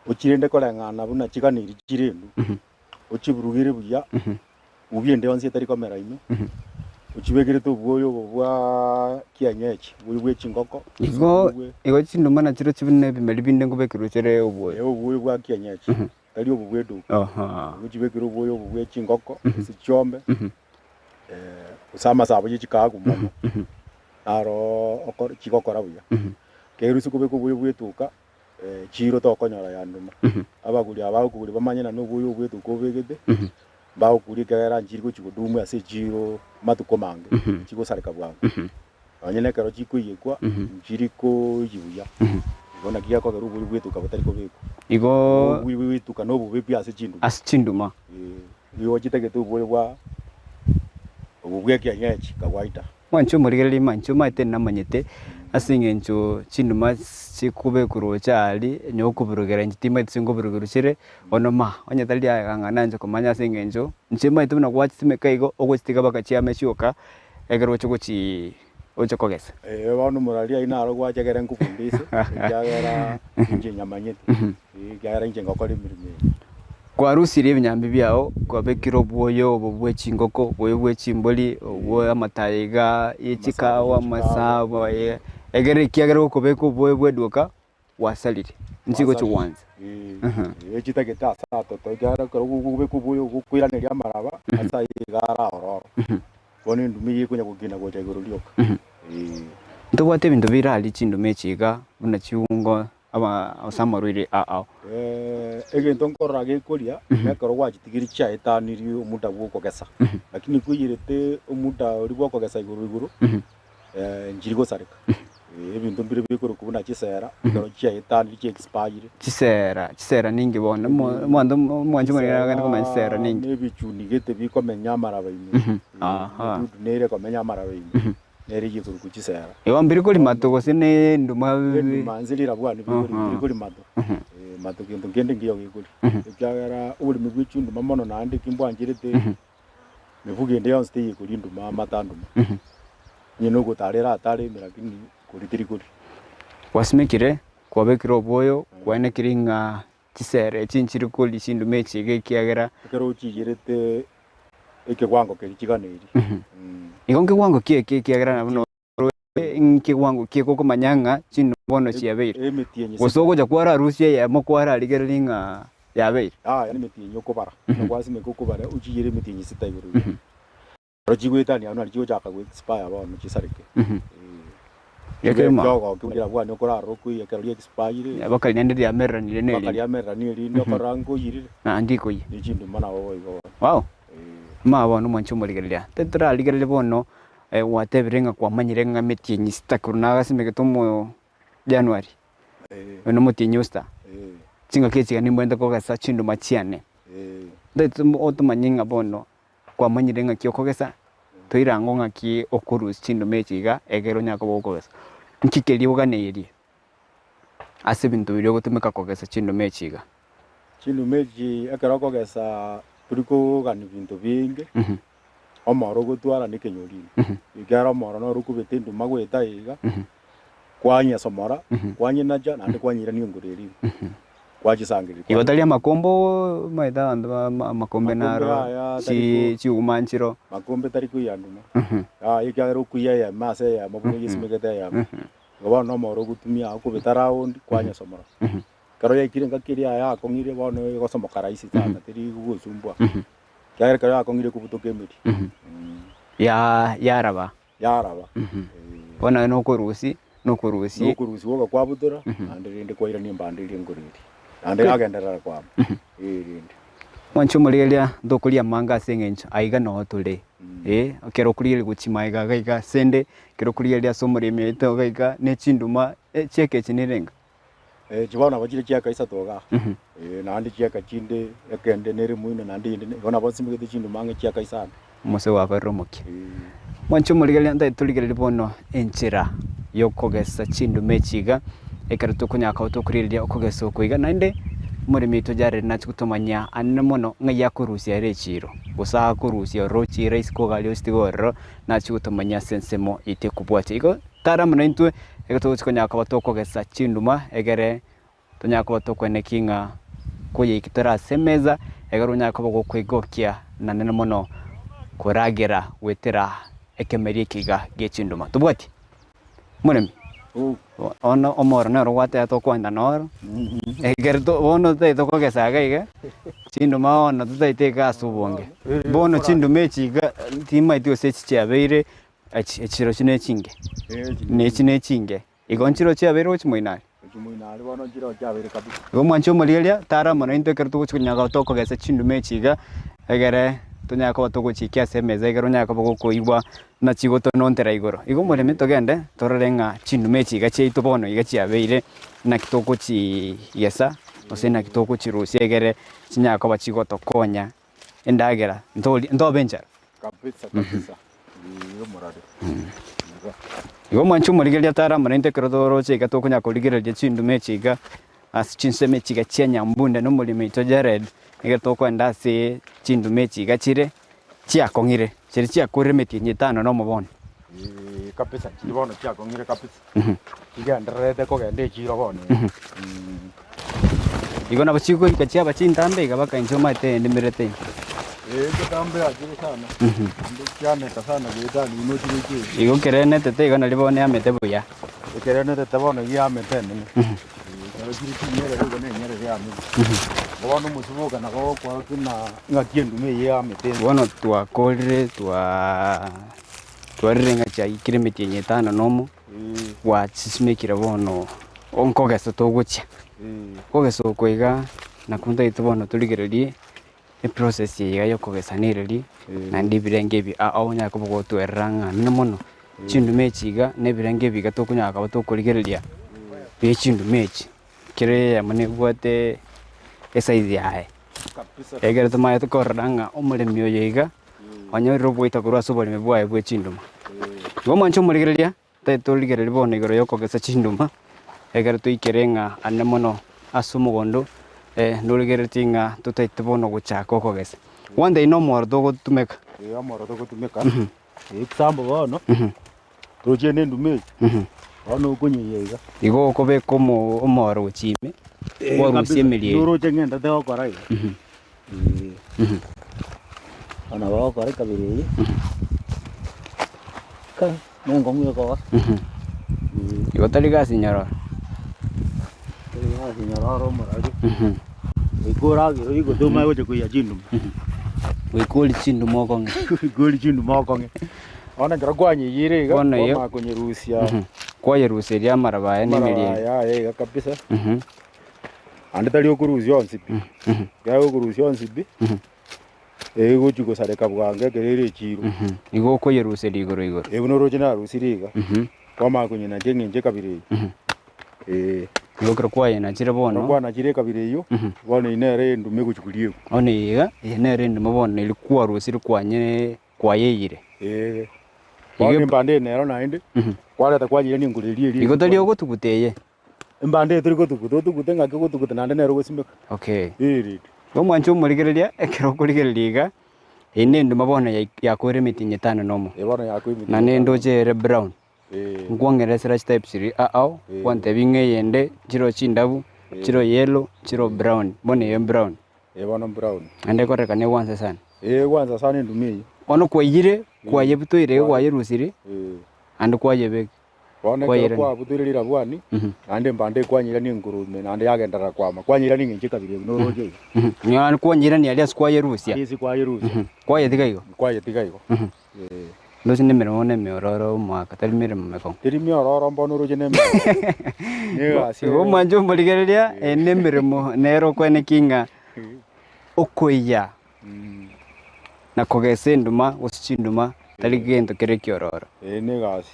[SPEAKER 3] uchirende kola ngana buna chikaniri chirendu uchiburugire buya ubiende wansi tari kamera ino uchibegere to bwoyo bwa kianyechi bwe chingoko
[SPEAKER 2] igo chinduma na chiro chibine bimeli binde ngobekero chere obwoyo
[SPEAKER 3] obwoyo bwa kianyechi tari obwedu uchibegere obwoyo bwe chingoko sichombe usama sabo chikagu mama aro okor chigokora buya keru sikubeko obwoyo bwetuka chiro to konyora yanduma abaguri bamanyana no obwoyo bwetuka obegede bao kuri kera njiriko chikudumu ase jiro matuko mange chiko sarika bwangu anyene kero chiko yekwa njiriko yuya bona kiya ko garu buri bwetu kabutari ko beko
[SPEAKER 2] igo
[SPEAKER 3] buri tuka no bubepi ase chinduma yo chitegeto buri bwa obubweki anyechi kawaita
[SPEAKER 2] mancho murigeli mancho mate namanyete asingencho chinduma chikube kurocha ali nyokuburugera njitima tsingo burugurukire onoma onyatali aganga nje komanya asingencho nchima ituna kwachisimeka igo ogwisitika bakachia meshoka egero chukuchi ochokogesa
[SPEAKER 3] bano muralia inaro gwachagera nkukundise yagera nje nyamanyete yagera nje ngakora imirimo
[SPEAKER 2] kwa rusiri ebinyambi byao kwa bekiro bwoyo bwe chingoko bwe chimboli bwe amatayiga yechikawa masabo egere kiagero kubeko bwe duka wasalire nzigo chuwanza
[SPEAKER 3] echitageta sato to gara ko kubeko bwe kuiranira maraba asa igara ororo bone ndumi kunya kugina gocha igoro lyoka
[SPEAKER 2] ndobate bintu birali chindume chiga buna chiungo aba osamarwire
[SPEAKER 3] egento nkora gekoria yakoro wachitigiri cha etaniri umuda guko gesa lakini kuyirete umuda uri guko gesa iguru njirigo sarika ebintu mbire bikoro kubuna chisera ngoro cha etaniri chi expire
[SPEAKER 2] chisera ningi bona mwando mwanje murira kandi ko chisera ningi
[SPEAKER 3] nebichuni gete bikomenya maraba ine nere komenya maraba ine nere yikuru kuchisera
[SPEAKER 2] ewa mbiri kuri matogo sine nduma
[SPEAKER 3] manzilira bwana bikuri kuri mato mato kintu ngende ngiyo gikuri byagara uri mugwicundu mamono nandi kimbwangirete mivugende yonse yikuri nduma matanduma nyino gutarera atari mirakini kuri tiri kuri
[SPEAKER 2] wasimekire kwabekiro boyo kwane kiringa chisere chinchiri kuli chindu mechi gekiagera
[SPEAKER 3] kero chigirete eke kwango kerichiganeri
[SPEAKER 2] igonge kwango kiagera no inki kwango kiko komanyanga chindu bono chiabeire gosogo ja kwara rusia ya mokwara aligeringa yabeire
[SPEAKER 3] yani metinyo kobara kwasi mekokobara uchigire metinyi sitayuru rojigwetani anu alichigo chaka go expire abantu chisarike
[SPEAKER 2] yakema
[SPEAKER 3] jogo kugira bwana okora roku yakari expire
[SPEAKER 2] abakali nende ya merra ni nene
[SPEAKER 3] bakali ya merra ni ri ndokorango yirire
[SPEAKER 2] na ndiko yi
[SPEAKER 3] ni chindu mana wowo igo
[SPEAKER 2] wow ma bono mwancho murigeria tetra aligeria bono watebirenga kwa manyirenga metinyi sitakuruna gasimeke tomo January no mutinyi usta chinga kechi ni mwenda ko gasa chindu machiane ndetu otumanyinga bono kwa manyirenga kyokogesa toirango ngaki okurus chindu mechiga egero nyako bokogesa nkikeli uganeri ase bintu byo gutumika kogesa chindu mechiga
[SPEAKER 3] chindu mechi akara kogesa turiko gani bintu binge omoro gutwara ni kenyurine igara omoro no rukubete ndu magweta iga kwanya somora kwanya naja nandi kwanyira ni nguriri kwagisangiri
[SPEAKER 2] igotalia makombo maida andu makombe naro ci umanchiro
[SPEAKER 3] makombe tari kuyanduma igara kuya ya mase ya mabuye yisimegete ya goba no moro gutumia akubeta round kwanya somora karo ya ikirenga kiria ya kongire bono gosomoka raisi sana tiri gusumbwa kaya karo akongire kubutoke miti
[SPEAKER 2] yaraba bona no kurusi woga
[SPEAKER 3] kwabutura ande rinde kwaira ni mbandiri nguriri ande agendera kwa rinde
[SPEAKER 2] mwancho mulelia ndokulia manga sengencho aiga no tule kero kulia guchimaiga gaiga sende kero kulia somore meto gaiga ne chinduma cheke chinirenga
[SPEAKER 3] chibona bachire chiaka isa toga nandi chiaka chinde ekende nere muino nandi inde bona basimige chinduma nge chiaka isa
[SPEAKER 2] mose wa baromoki mwancho mulelia ndai tuligere bono enchira yokogesa chindume chiga ekero tukunyaka utukuriria okogesa okuiga nande muri mito jare na kutomanya anne mono ngaya kurusia rechiro gusa kurusia rochi race ko galio stigoro na kutomanya sensemo ite kubwache iko tara mona intwe eko tukunyaka batokogesa chinduma egere tunyaka batokone kinga kuye ikitara semeza egero nyaka bagokwigokia na nene mono kuragera wetera ekemeri kiga gechinduma tubwati muremi ono omoro nero gwate to kwenda noro egerto bono te to kogesaga iga chinduma ono tutaite gasubonge bono chindume chiga tima itio sechi chiabeire echiro chine chinge ne chinge igonchiro chiabeire ochimoinari
[SPEAKER 3] bono chiro chiabeire kabisa
[SPEAKER 2] gomwancho molilia tara mono into kerto kuchinyaga to kogesa chindume chiga egere tunyaka batogochikia semeza igero nyaka bogokoigwa na chigoto nontera igoro igo mureme togende tororenga chindume chiga cheitu bono iga chiabeire na kitoko chi yesa ose na kitoko chirusia egere chinyaka bachigoto konya endagera ndobenja
[SPEAKER 3] kabisa igo morade
[SPEAKER 2] igo mwanchu murigeria tara murente kerodoro chiga tokunya kurigeria chindume chiga as chinseme chiga chianya mbunda no mulime to jared ege tokwenda se chindume chiga chire chiakongire chiri chiakuremeti nyitano no mubone
[SPEAKER 3] kabisa chibono chiakongire kabisa igenderete kogende chiro bono
[SPEAKER 2] igo na bachiko ikachia bachintambe igabaka inchoma ite ndimirete
[SPEAKER 3] tambe ajire sana ndikyane tasana geta ni no chiri
[SPEAKER 2] igo kerene tete igo na libone amete buya
[SPEAKER 3] kerene tete bono ya amete ni chiri nyere go ne nyere ya amete bono musibuka na go kwa kina ngakiendume ya amete
[SPEAKER 2] bono twakorire twarenga cha ikiremeti nyetano nomo wa chisimekira bono onkogesa toguchia kogesa koiga na kunda itobono tuligererie e process ya yokogesa nireri na ndibirenge bi aonya ko bogotweranga nimono chindume chiga nebirenge bi gatokunyaka batokorigereria be chindume chi kire ya mane gwate esaizi yae egere tuma tukoranga omulemi oyiga onyoriro bwita kurwa sobole bwae bwe chinduma gomancho murigereria tetoligereria bono igoro yokogesa chinduma egere tuikerenga anne mono asumugondo nurigeretinga tutaite bono guchaka okogesa wanda ino moro togotumeka
[SPEAKER 3] amoro togotumeka example bono tochene ndume bono kunyiyiga
[SPEAKER 2] igo kobe komo omoro uchime warusie milie
[SPEAKER 3] nuru chengenda te okora iga ana ba okora kabiri ka nengo mwe ko
[SPEAKER 2] igo taliga señora
[SPEAKER 3] señora morari ikora giro igo tuma yoje kuya chindu
[SPEAKER 2] wikoli chindu mokonge
[SPEAKER 3] wikoli chindu mokonge ona ngara kwanyi yire ga
[SPEAKER 2] ma
[SPEAKER 3] kunyirusia
[SPEAKER 2] kwa yeruseria maraba ni milie
[SPEAKER 3] ya kabisa ande tali okurusi onsipi ya okurusi onsipi ego chuko sare kabwange kerere chiro
[SPEAKER 2] igo ko yeruseri igoro
[SPEAKER 3] ego rochina rusiriga kwa makunyina nje kabiri
[SPEAKER 2] igo kro kwa yana chire bono
[SPEAKER 3] kwa na chire kabiri yo bono inere ndume kuchukulie
[SPEAKER 2] one iga inere ndume bono ilikuwa rusiri kwanye kwa yeyire
[SPEAKER 3] bono mbande nero nainde kwale ta kwanyire ni nguririe
[SPEAKER 2] igo tali ogotuguteye
[SPEAKER 3] mbande turi gotugutu ngake gotugutu nande nero gosimeka
[SPEAKER 2] okay iri omwancho murigereria ekero kurigereriga ine nduma bona ya kore mitinye tano nomo
[SPEAKER 3] bono yakwe mitinye
[SPEAKER 2] na nendo chere brown ngwongere sira type 3 ao kwante binge yende chiro chindabu chiro yellow chiro brown bone ye brown
[SPEAKER 3] bono brown
[SPEAKER 2] ande kore kane wanza sana
[SPEAKER 3] kwanza sana ndume
[SPEAKER 2] ono kwayire kwaye butoire kwaye rusiri ande kwaye be
[SPEAKER 3] bono kwa butoire rabwani ande mbande kwanyira ni ngurume ande yagendara kwama kwanyira ni nginje kabiri no roje
[SPEAKER 2] nyana kwanyira ni alias kwaye rusia
[SPEAKER 3] isi kwaye rusia
[SPEAKER 2] kwaye tigaiko ndo sinde mero ne meororo mwaka tali mere mmeko
[SPEAKER 3] tiri meororo mbono roje ne
[SPEAKER 2] asi wo manjo mboligereria ene mere mo nero kwene kinga okoya na kogese nduma usichinduma tali gento kere kiororo
[SPEAKER 3] ne gasi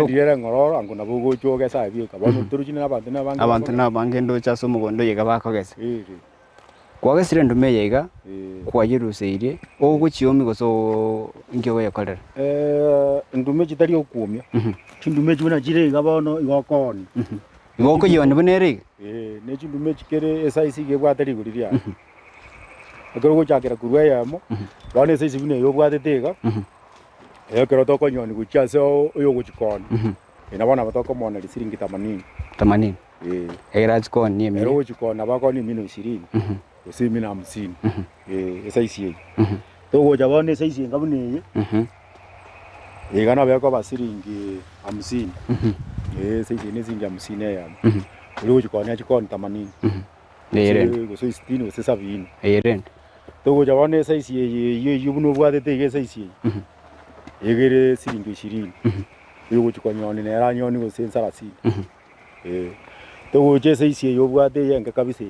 [SPEAKER 3] ndiere ngororo anguna bugo choge sabi ka bono turuchina abantu
[SPEAKER 2] nabange ndo chaso mugondo yega bakogese kwagesire ndume yega kwayiruseire oguchiomi goso ngyo yakolera
[SPEAKER 3] ndume chitari okumya chindume chuna chirega bono igokoni
[SPEAKER 2] igoko yone bonere
[SPEAKER 3] ne chindume chikere size gebwatari guriria akoro gochakera kurwa yamo bono size bine yo bwatetega kero toko nyoni guchase oyo guchikoni ina bona batoko mona lisiringi 80 era chikoni ni ero chikoni abakoni mino 20 usimi na 50 size togo jabone size ngabune igana beko basiringi 50 size ne zingi 50 ya ero chikoni achikoni 80
[SPEAKER 2] ere
[SPEAKER 3] guso 60 guso 70
[SPEAKER 2] ere
[SPEAKER 3] togo jabone size ye yubuno bwatete size egere siringi 20 yugo chikonyoni nera nyoni go sensa 30 togo chese isi yobwate yenga kabisa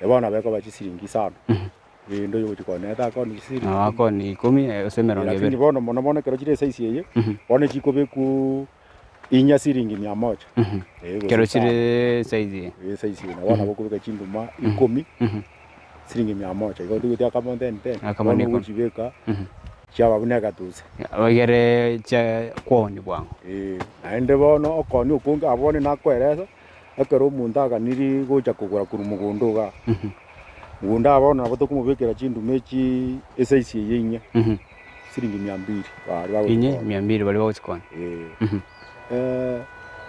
[SPEAKER 3] ebana beko bachi siringi 5 ndo yugo chikone ta ko ni siringi
[SPEAKER 2] ko ni 10 osemero ngebe
[SPEAKER 3] lakini bono mona kero chire size ye bone chikobe ku inya siringi 100
[SPEAKER 2] kero chire size
[SPEAKER 3] size na bana boko beka chinduma 10 siringi 100 igo tuko tia kama 10
[SPEAKER 2] kama
[SPEAKER 3] ni kuchibeka chaba buneka tuze
[SPEAKER 2] bagere cha kwoni bwangu
[SPEAKER 3] naende bono okoni okunga abone nakwereza akero munda aganiri gocha kugura kuru mugondo ga munda abona nabo tokumubekera chindume chi size yenya siringi 200 bari bawo
[SPEAKER 2] inye 200 bali bawo chikoni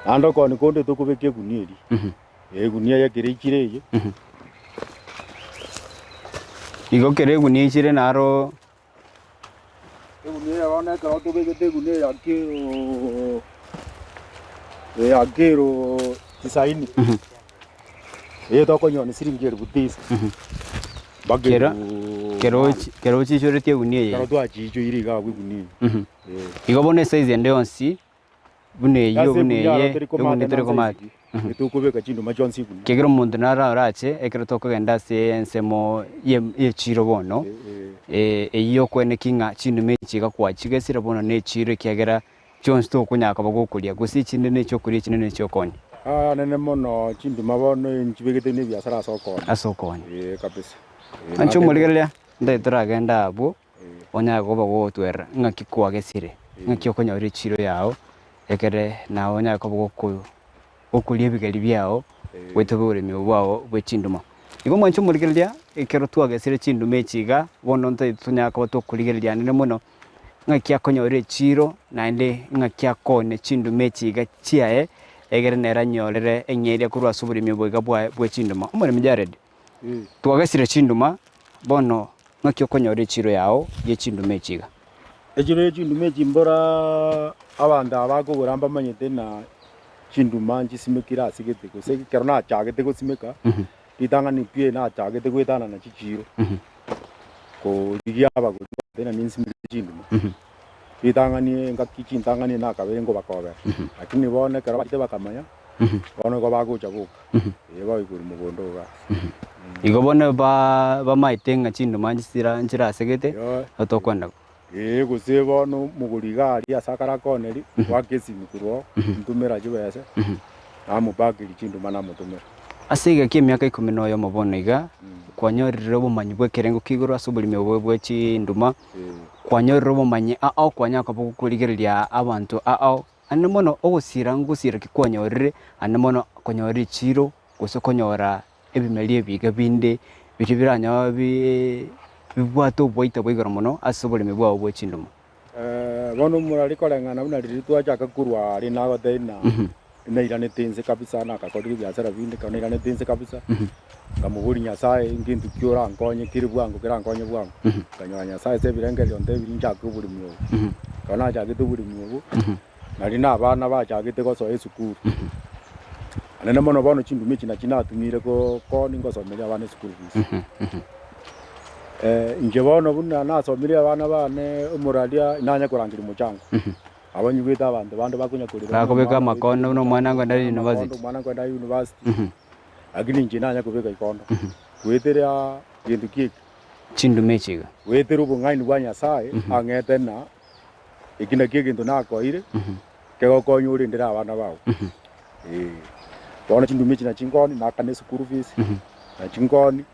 [SPEAKER 3] ando koni konde tokubeke gunieri gunia yakire ikireye
[SPEAKER 2] igo kere gunia chire naro
[SPEAKER 3] gunia wana ka to bege gunia yakero tisaini toko nyoni siringi 1000
[SPEAKER 2] bagera kero chichore tie gunia ye
[SPEAKER 3] kero twa chicho iri ga gunia
[SPEAKER 2] igo bone size ende onsi bune yo bune ye bune tere komati
[SPEAKER 3] tukubeka chindu machonsi gunia
[SPEAKER 2] kegero mundu nara rache ekero toko genda se ensemo ye chiro bono iyo kwene kinga chindu mechiga kwa chigesira bono ne chiro kyagera chonsi to kunyaka bagokulia gusi chinde ne chokuri chinde ne chokoni
[SPEAKER 3] nene mono chindu mabono nchibegete ne biashara
[SPEAKER 2] asokoni
[SPEAKER 3] kabisa
[SPEAKER 2] ancho muligelia ndai turagenda abo onya goba gotwera ngaki kwagesire ngaki okonyore chiro yao ekere na onya ko okulia bigari byao wetobore mibwao bwechinduma igo mwancho muligelia ekero twagesire chindume echiga bono ntai tunyaka batokuligelia nene mono ngaki akonyore chiro naende ngaki akone chindume echiga chiae egere nera nyorere enyeria kurwa suburi mibwega bwechinduma umore mjaredi twagesire chinduma bono ngaki okonyore chiro yao ye chindume echiga
[SPEAKER 3] echiro chindume echimbora abanda abakogora mbamanyete na chinduma nchisimikira asigete gose kero na chagete gosimeka itanga ni pie na chagete gwetana na chichiro ko digia abagora tena ninsimikira chinduma itanga ni ngaki chintanga ni na kabere ngo bakobe lakini bone kero bate bakamanya bono go bagocha buka eba iguru mugondo ga
[SPEAKER 2] igo bone ba maitenga chinduma nchira asigete otokwenda
[SPEAKER 3] gose bono muguriga ari asakara koneri wakesi mikuro ntumira jibese amubagiri chinduma na mutumira
[SPEAKER 2] asiga kimyaka 10 mabona iga kwanyorire bumanyi bwekerengo kigoro asubuli mebwe chinduma kwanyorire bumanyi ao kwanyaka bukuligereria abantu ao anemono ogusira ngusira kikwanyorire anemono konyorire chiro gose konyora ebimelie biga binde bitibiranya bibwato boita boigora muno asoboremi bwao bwa chinduma
[SPEAKER 3] bono murari korengana buna ritwa chaka kurwa ari nago teina ina irane tense kabisa na kakorire biashara bindi kana irane tense kabisa kamuburi nyasaye ngintu kyora nkonye kiri bwangu kira nkonye bwangu kanywa nyasaye se birenge lyonde birinja kuburi myo kana chagite buri myo nari na abana bachagite ko so esukuru anene mono bono chindumi china atumire ko ningosomeria abana esukuru inje bono buna nasomeria abana bane umuradia inanya kurangira muchango abanyugita abantu bakunya kurira
[SPEAKER 2] bakobeka makono no mwana ngo ndari university
[SPEAKER 3] mwana ngo ndari university agini nje nanya kubeka ikondo weteria gintu kiki
[SPEAKER 2] chindumi chiga
[SPEAKER 3] weteru bungaini bwa nyasaye angete na ikina kiki ndo nakoire kego konyuri ndira abana bawo bona chindumi china chingoni nakane school fees na chingoni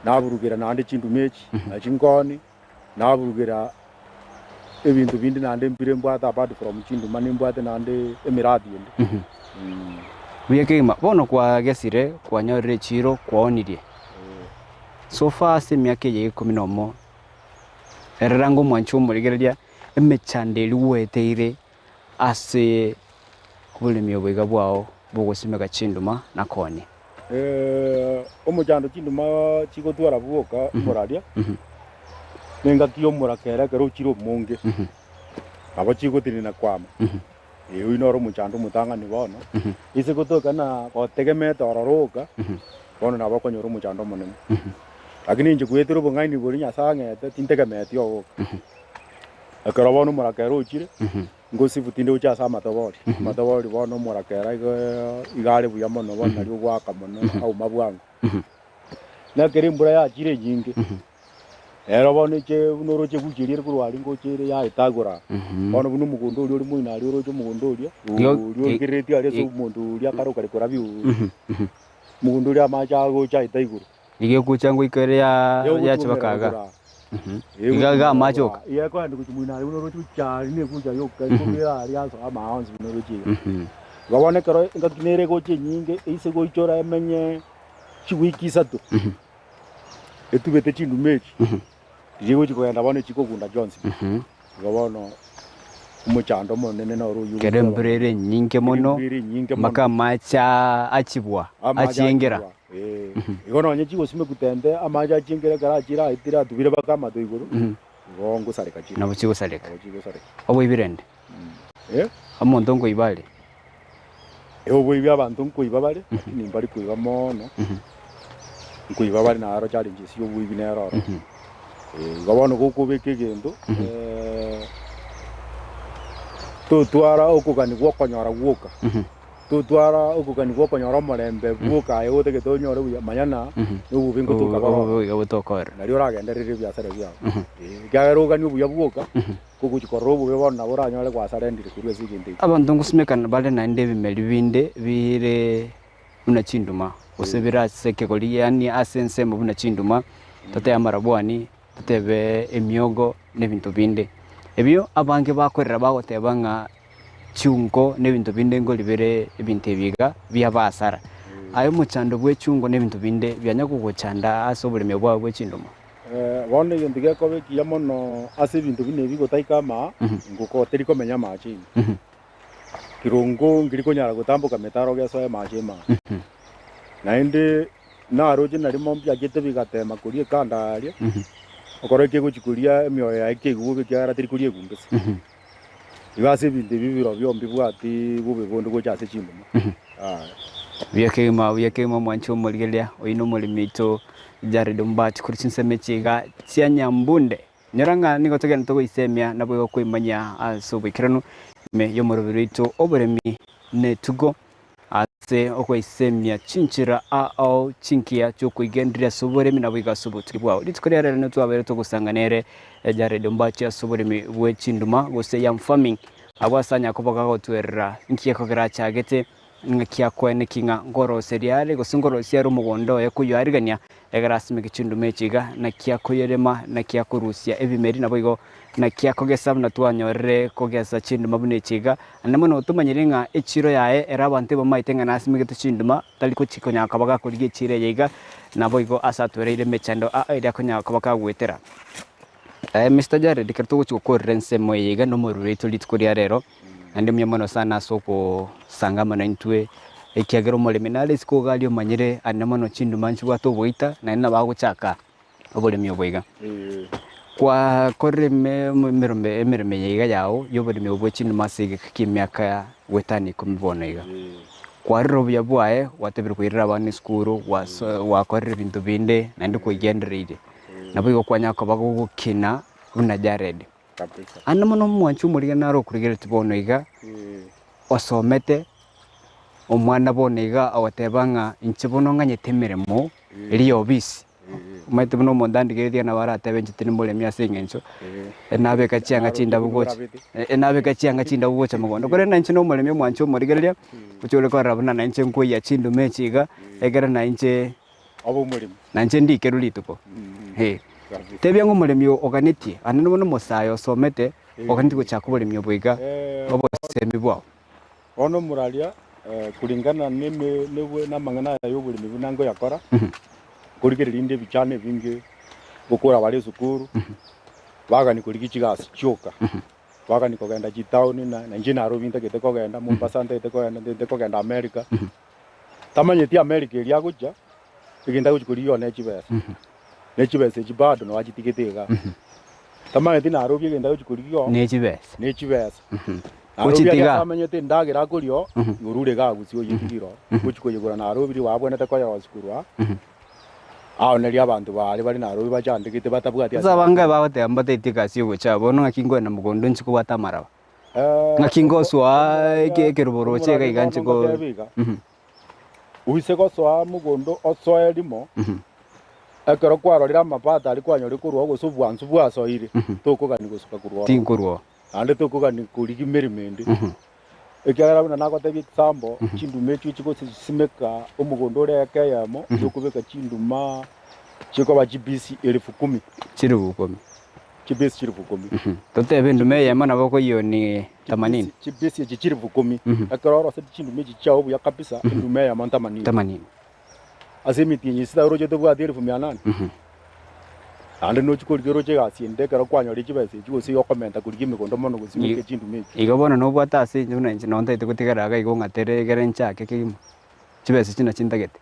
[SPEAKER 3] naburugira nande chindumi na chingoni naburugira ebintu bindi nande mpire mbwata apart from chinduma nimbwate nande emiradi ndi
[SPEAKER 2] Uyekema bono kwa gesire kwa nyorire chiro kwaonirie so far se myaka ye 10 erango mwancho murigereria emechandeli weteire ase kubulemi obwega bwao bwogosimeka chinduma na koni
[SPEAKER 3] omujando chinduma chigotwara buoka moraria nenga kiyo murakera kero chiro munge abo chigotirina kwama eyo inoro muchando mutanga ni bono ise gotoka na otegemeta ororoka bono nabo konyoro muchando munene lakini nje kwetero bongaini bori nyasangete tintegemeti ogoka akara bono murakera ochire ngosi butinde ucha sa matobori bono murakera igare buya mono bono nari gwaka mono au mabwango na kerimbura ya chire jinge era bono che unoro che gukirire kurwari ngo chere ya itagura bono bunu mugondo uri muina ari oro cyo mugondo uri kireti ari so mundu uri akaro kare kora biu mugondo uri amacha go cha itaiguru
[SPEAKER 2] ige kuchango ikere ya chibakaga igaga amachoka
[SPEAKER 3] iya kwa ndi muina ari unoro cha ni kuja yoka kubira ari aso amahanzi unoro chi gabone karo ngakinere go che nyinge ise go ichora emenye chiwiki satu etubete chindumechi Jigo chikoenda bone chikokunda Jones. Gabono umuchando monene na ruyu.
[SPEAKER 2] Kerembrere nyinge mono. Maka macha achibwa. Achiengera.
[SPEAKER 3] Igono nye chigo sime kutende amaja achingera gara chira itira tubire bakama to iguru. Gongo sareka chira.
[SPEAKER 2] Nabo chigo sareka. Obo ibirende. Amonto ngo ibale.
[SPEAKER 3] Obo ibya abantu ngo ibabale. Nimbari kuiba mono. Ngo ibabale na aro challenge siyo bwibinero. Gabono gukubeke gendo tutwara okugani gwokonyora gwoka tutwara okugani gwokonyora morembe gwoka yote getonyore buya manyana n'ububingo tukababo
[SPEAKER 2] yabutokora
[SPEAKER 3] nari oragenderere byasare bya gagerugani buya gwoka kuguchikoro bube bona boranyore gwasarendire kurwe zigindi
[SPEAKER 2] abantu ngusimekana bale na ndebe melibinde bire una chinduma usebira seke koli yani asense mu buna chinduma tate amarabwani tebe emiogo nebintu binde ebyo abange bakorera bagotebanga chungo nebintu binde ngo libere ebinte biga byabasara ayo muchando bwe chungo nebintu binde byanya kugochanda asobuleme bwa bwe chinduma
[SPEAKER 3] bone yendige ko bekiya mono ase bintu bine bigo taikama nguko teriko menya machi kirungo ngiriko nyara gutambuka metaro geso ya machima nainde naroje narimo byagete bigatema kuriye kandaria okoreke guchikuria emyoyo yake gube kyara tiri kuriye gumbese ibase binde bibiro byombi bwati bube bondo go cyase chinduma
[SPEAKER 2] Uyekema mwancho murigelia oino mulimito Jared Mbati kuri cinsemechiga cia Nyambunde nyaranga nigotogena togo isemia nabwo kwimanya asobikirano me yo murubirito oburemi ne tugo ase okwa isemia chinchira ao chinkia cyo kwigendria soboremi nabwo igasubuti bwao litkorera no twabere to gusanganere Jared Mbati asoboremi bwe chinduma gose yam farming abasanya kuboka gotwerera nkiye kogera cyagete ngakia kwene kinga ngoro seriale gusingoro siaru mugondo ekuyarigania egarasime gichindu mechiga na kia kuyerema na kia kurusia ebimeri naboigo na kia kogesa na twanyorere kogesa chindu mabune chiga anamono utumanyiringa echiro yae era abantu bamaitenga nasime gituchinduma taliko chikonya kabaga kurige chire yiga naboigo asatwereire mechando ira konya kabaga gwetera Mr. Jared kertugo chukorense moyiga no mururito litkuria rero andi myamono sana soko sangama na intwe ekiagero mulimi nale sikogalio manyire anamono chindu manchu bato boita na ina baguchaka obulimi obwiga kwa koreme mirome yiga yao yobulimi obwo chindu masige kimyaka wetani kumibonaiga kwa rubya bwae watebiri kwirira abana skuru wakorera bintu binde nandi kugenderire nabwo kwanyako bagugukina una Jared
[SPEAKER 3] kabisa
[SPEAKER 2] anamono mwanchu muri naro kurigera tibonoiga osomete omwana bonega awatebanga inchibono nganyete miremo iri obisi umete buno mondandigeria na barate benjitini mole miasengencho enabe kachianga chinda bugocha enabe kachianga chinda bugocha mugondo kore nanchi no mole mwancho murigeria uchole kwa rabuna nanchi nkoya chindu mechiga egera nanchi
[SPEAKER 3] abo mulimi
[SPEAKER 2] nanchi ndikerulituko he tebya ngo mulimi oganiti anano no mosayo somete oganiti gochaka bulimi obwiga obosemi bwao
[SPEAKER 3] ono muralia kulingana newe namangana y'obulimi bunango yakora kurigerera inde bichane binge gukora bari sukuru bagani kurigichigasi choka bagani kogenda jitown na njina arubinta gete kogenda Mombasa ndete kogenda America tamanyeti America ria gucha igenda guchikuriyo nechibese chibado no wachitigitega tamanyeti na arubye genda guchikuriyo nechibese Uchitiga amanyete ndagira kurio ngurure gagucio yitigiro guchikoyegura na arubiri wabonete kwa yaskuru aoneria abantu bari na arubi bachandikite batabwati
[SPEAKER 2] zabanga bawate ambate itikasi gucha bono ngakingo na mugondo nchiko batamara ngakingo swa keruboro chega iganchiko
[SPEAKER 3] uise swa mugondo osoe limo akero kwarorira mapata ali kwanyori kurwa gusubwa soire tokogani gusuka kurwa
[SPEAKER 2] tinkurwa
[SPEAKER 3] ande tokogani kurigi merimende ekyagara buna nakotebi example chindu mechu chiko simeka umugondo ore yakayamo yokubeka chinduma chiko ba GBC 10,000
[SPEAKER 2] 10,000
[SPEAKER 3] GBC 10,000
[SPEAKER 2] tote bindu meya mana boko iyo ni 80
[SPEAKER 3] GBC 10,000 akaroro se chindu mechi chao ya kabisa bindu meya man 80 asemiti nyisita roje to bwa 800 ande no chiko ligero chega siende karo kwanyori chibese chiko se yokomenta kurigi mikondo mono gusimike chindu mechi
[SPEAKER 2] igobona no bwata ase nyuna nonta itukutigaraga igo ngatere gerenchake kigimo chibese china chintagete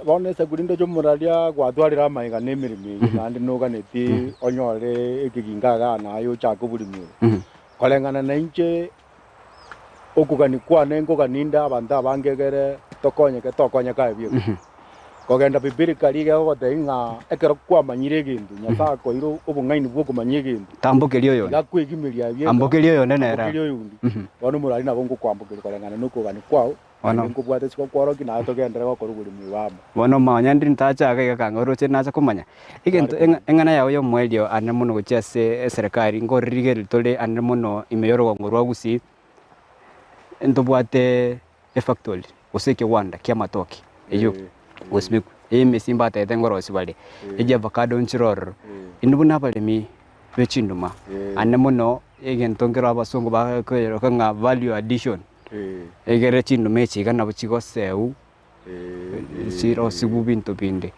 [SPEAKER 2] bonesa kurindo chomuralia gwatwarira maiga nemirimi nandi noganeti onyore ekigingaga nayo chako bulimi kolengana na inche okugani kwane ngoganinda abantu abangegere tokonye kaebyo kogenda bibiri kariga gotenga ekero kwa manyire gindu nyasa ko iro obungaini bwo kumanyire gindu tambukerio yo
[SPEAKER 3] gakwigimiria bye
[SPEAKER 2] ambukerio yo nera
[SPEAKER 3] bono murali nabo ngukwambukira kolengana nokugani kwao ngubwate siko kwaro kina togendera gokora bulimi wamo
[SPEAKER 2] bono manya ndi ntacha ga kangoro nacha kumanya igento engana yawo yo mwelio ane muno guchase serikali ngorige litole ane muno imeyoro ngorwa gusi ndobwate factory useke wanda kia matoki eyo usmiku mesimba tete ngorosi bale eje avocado nchiroro indubuna balemi bechinduma ane muno igento ngero abasongo bakoyero kanga value addition egere chindu mechi kana buchigo seu siro sibu bintu binde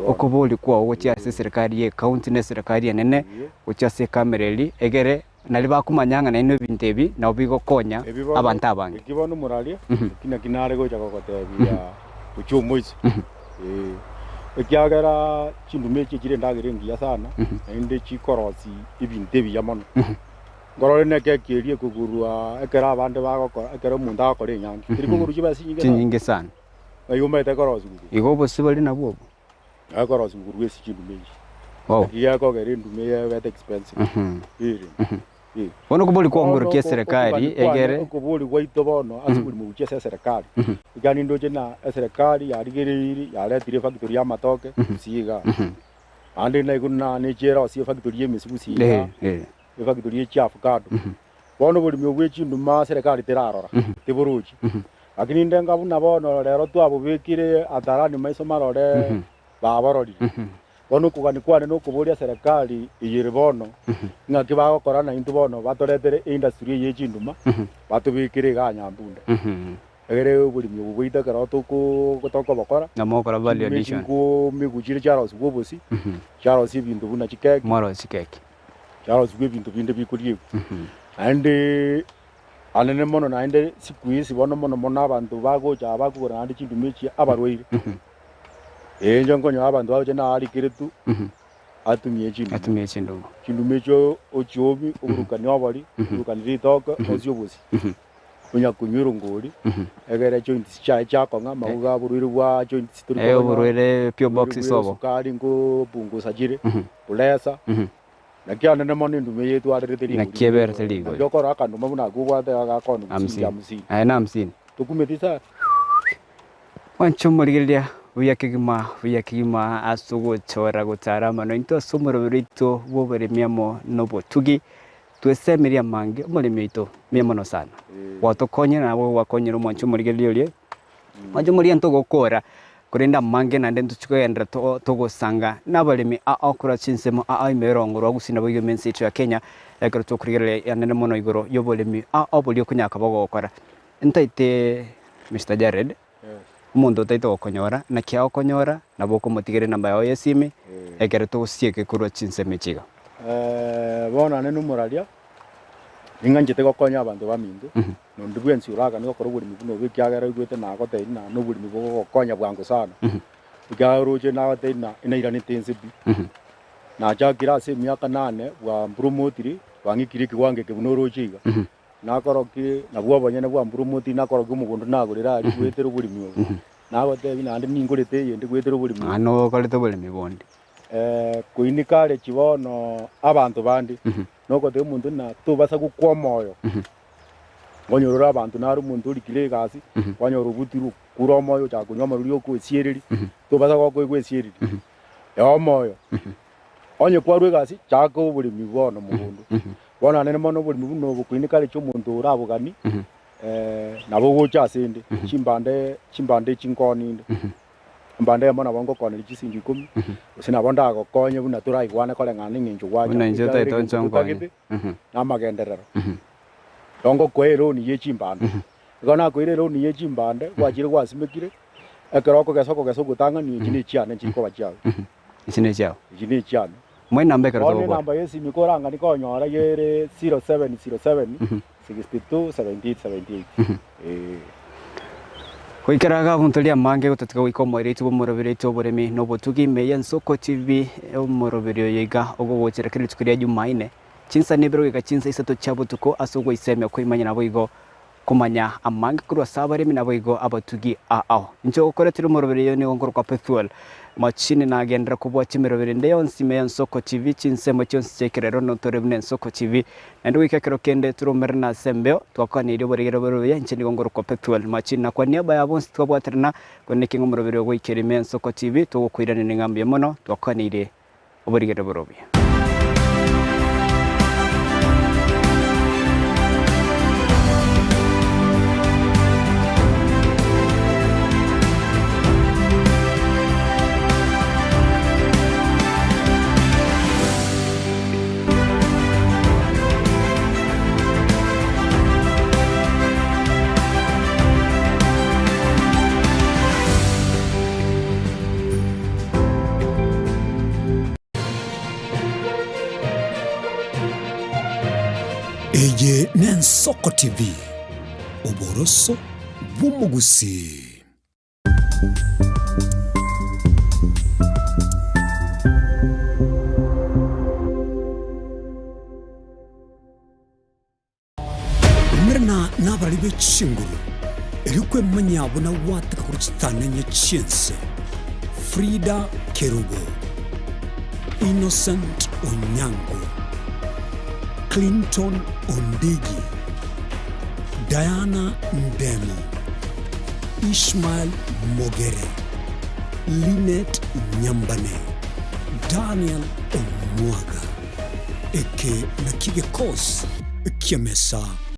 [SPEAKER 2] okoboli kwa wochi ase serikali ye county ne serikali nene wochi kamereli egere nali bakumanyanga na ino bintebi na obigo konya abantu abange
[SPEAKER 3] kibono muralia kinare gocha kokotebia uchumoisi ekyagera chindu mechi kire ndagire ngiya sana inde chikorosi ibintebi yamono ngorore neke kirie kugurua ekera abande bagokora ekera mundu akora inyangi tiri kuguru kibasi
[SPEAKER 2] nyinge sana
[SPEAKER 3] ayuma itakorosi
[SPEAKER 2] igo bosibali na bwo
[SPEAKER 3] akorosi guru esi chindu mechi iya ko gere ndume ya expensive
[SPEAKER 2] bono kubuli kwa ngoro kia serikali egere
[SPEAKER 3] kubuli waito bono asubuli mu chia serikali igani ndoje na serikali yarigiriri yaretire factory ya matoke siga ande na iguna ne chera osi factory ye misibu siga factory ya avocado bono buli mu wechi nduma serikali terarora tiburuji lakini ndenga buna bono rero twabubikire atarani maiso marore babarori bono kugani kwane no kuburia serikali iyire bono ngaki bagokorana intu bono batoretere industry yechinduma batubikire ganyambunda egere burimi bubuita karo toko bakora
[SPEAKER 2] na mokora value addition
[SPEAKER 3] ko migujire charo subobosi charo si bintu buna chikeke
[SPEAKER 2] moro chikeke
[SPEAKER 3] charo sugwe bintu binde bikurie ande anene mono na ende sikuisi bono mono abantu bagocha bakugora andi chindu mechi abarwaire enjo nyo abantu baje na ari kiretu atumie chindu chindu mecho ochobi urukani abari urukani ritoka ozyobosi kunya kunyuru ngori egere joints cha konga mauga burwire bwa joints turi
[SPEAKER 2] burwire pio box sobo
[SPEAKER 3] kari ngo bungu sajire ulesa na kia nene mono ndume yetu areteri
[SPEAKER 2] na kiebere teligo
[SPEAKER 3] yokora kandu mabuna gubwate agakonu
[SPEAKER 2] amsi ayina amsi
[SPEAKER 3] tukumetisa
[SPEAKER 2] wanchomorigeria uyakigima asugochora gutara mano into somoro rito bobere miamo nobotugi twesemeria mange omorimi ito miamono sana watokonye nabo wakonyera omoncho morigeria orie manjo moria ntogokora kurenda mange na ndento chukenda togosanga nabalimi akora chinsemo aimerongo rwagusina boyo mensi ya Kenya ekero tukurigeria yanene mono igoro yobolimi obulio kunyaka bagokora ntaite Mr. Jared umuntu taito okonyora na kia okonyora nabo komutigere namba yawe yesimi ekero tusieke kurwa chinsemo chiga
[SPEAKER 3] bona nenu muraria inganjete gokonya abantu bamindu nondu bwensi uraga niko koroguri mibuno bikyagera igwete na gote na no buri mibugo gokonya bwangu sana byaroje na gote na inairani tensebi na jakira se miaka 8 bwa promotiri wangikiri kigwange kibunorojiga na koroki na bwa banyene bwa promoti na koroki mugundu na gurira ari gwetero buri miyo na gote bina andi ningurite yende gwetero buri miyo
[SPEAKER 2] ano kalete buri mibondi
[SPEAKER 3] kuinikare chibono abantu bandi noko te muntu na tubasa gukwa moyo ngonyorora abantu naru muntu urikire gasi kwanyoro gutiru kuro moyo cha kunywa maruri okwesiereri tubasa goko kwesiereri ya moyo onye kwarwe gasi chako buri mibono mugundu bona nene mono buri mibuno kuinikare cyo muntu urabugani nabo gocha sende chimbande chinkoni mbande mona bongo kone chisingi 10 usina bonda go konye buna turai gwane kole ngani nginju waje
[SPEAKER 2] buna njeta ito nchongo
[SPEAKER 3] na magenderero dongo kwero ni yechimbande gona kwero ni yechimbande wajire kwasimekire ekeroko geso gutanga ni chini chiane chiko bachawe
[SPEAKER 2] chini chiane mwe namba ekero
[SPEAKER 3] to namba yesi mikoranga ni konyora yere 0707 62 78
[SPEAKER 2] Kuikaraga buntulia mange gutatika wiko mweretu bomoroberetu boremi no botugi meya Nsoko TV omoroberio yiga ogogochera kiri tukuria Jumaine chinsa nebero yiga chinsa isato chabutuko asugo iseme ko imanya nabo yigo kumanya amange kurwa sabaremi nabo yigo abatugi ncho okoretiro moroberio ni ongoro kwa petrol machine na agendera kubwa chimerobere ndeyo nsime Nsoko TV chinsemo chonse chekerero no torebne Nsoko TV ndo wikakero kende turomerna sembeo twakani iri borigero boroya nchini ngongoro kwa petrol machine na kwa niaba ya bonsi twabwaterna koneki ngomorobere go ikerime Nsoko TV tugokwirana ningambe mono twakani iri borigero boroya
[SPEAKER 1] Eye ne Nsoko TV oboroso bumugusi Mrna nabalibe chinguru elikwe manyabo na wataka kuchitanenya chinse Frida Kerubo Innocent Onyango Clinton Ondigi, Diana Ndemo, Ishmael Mogere, Linet Nyambane, Daniel Omwaga, Eke Nakige Kos, Kiamesa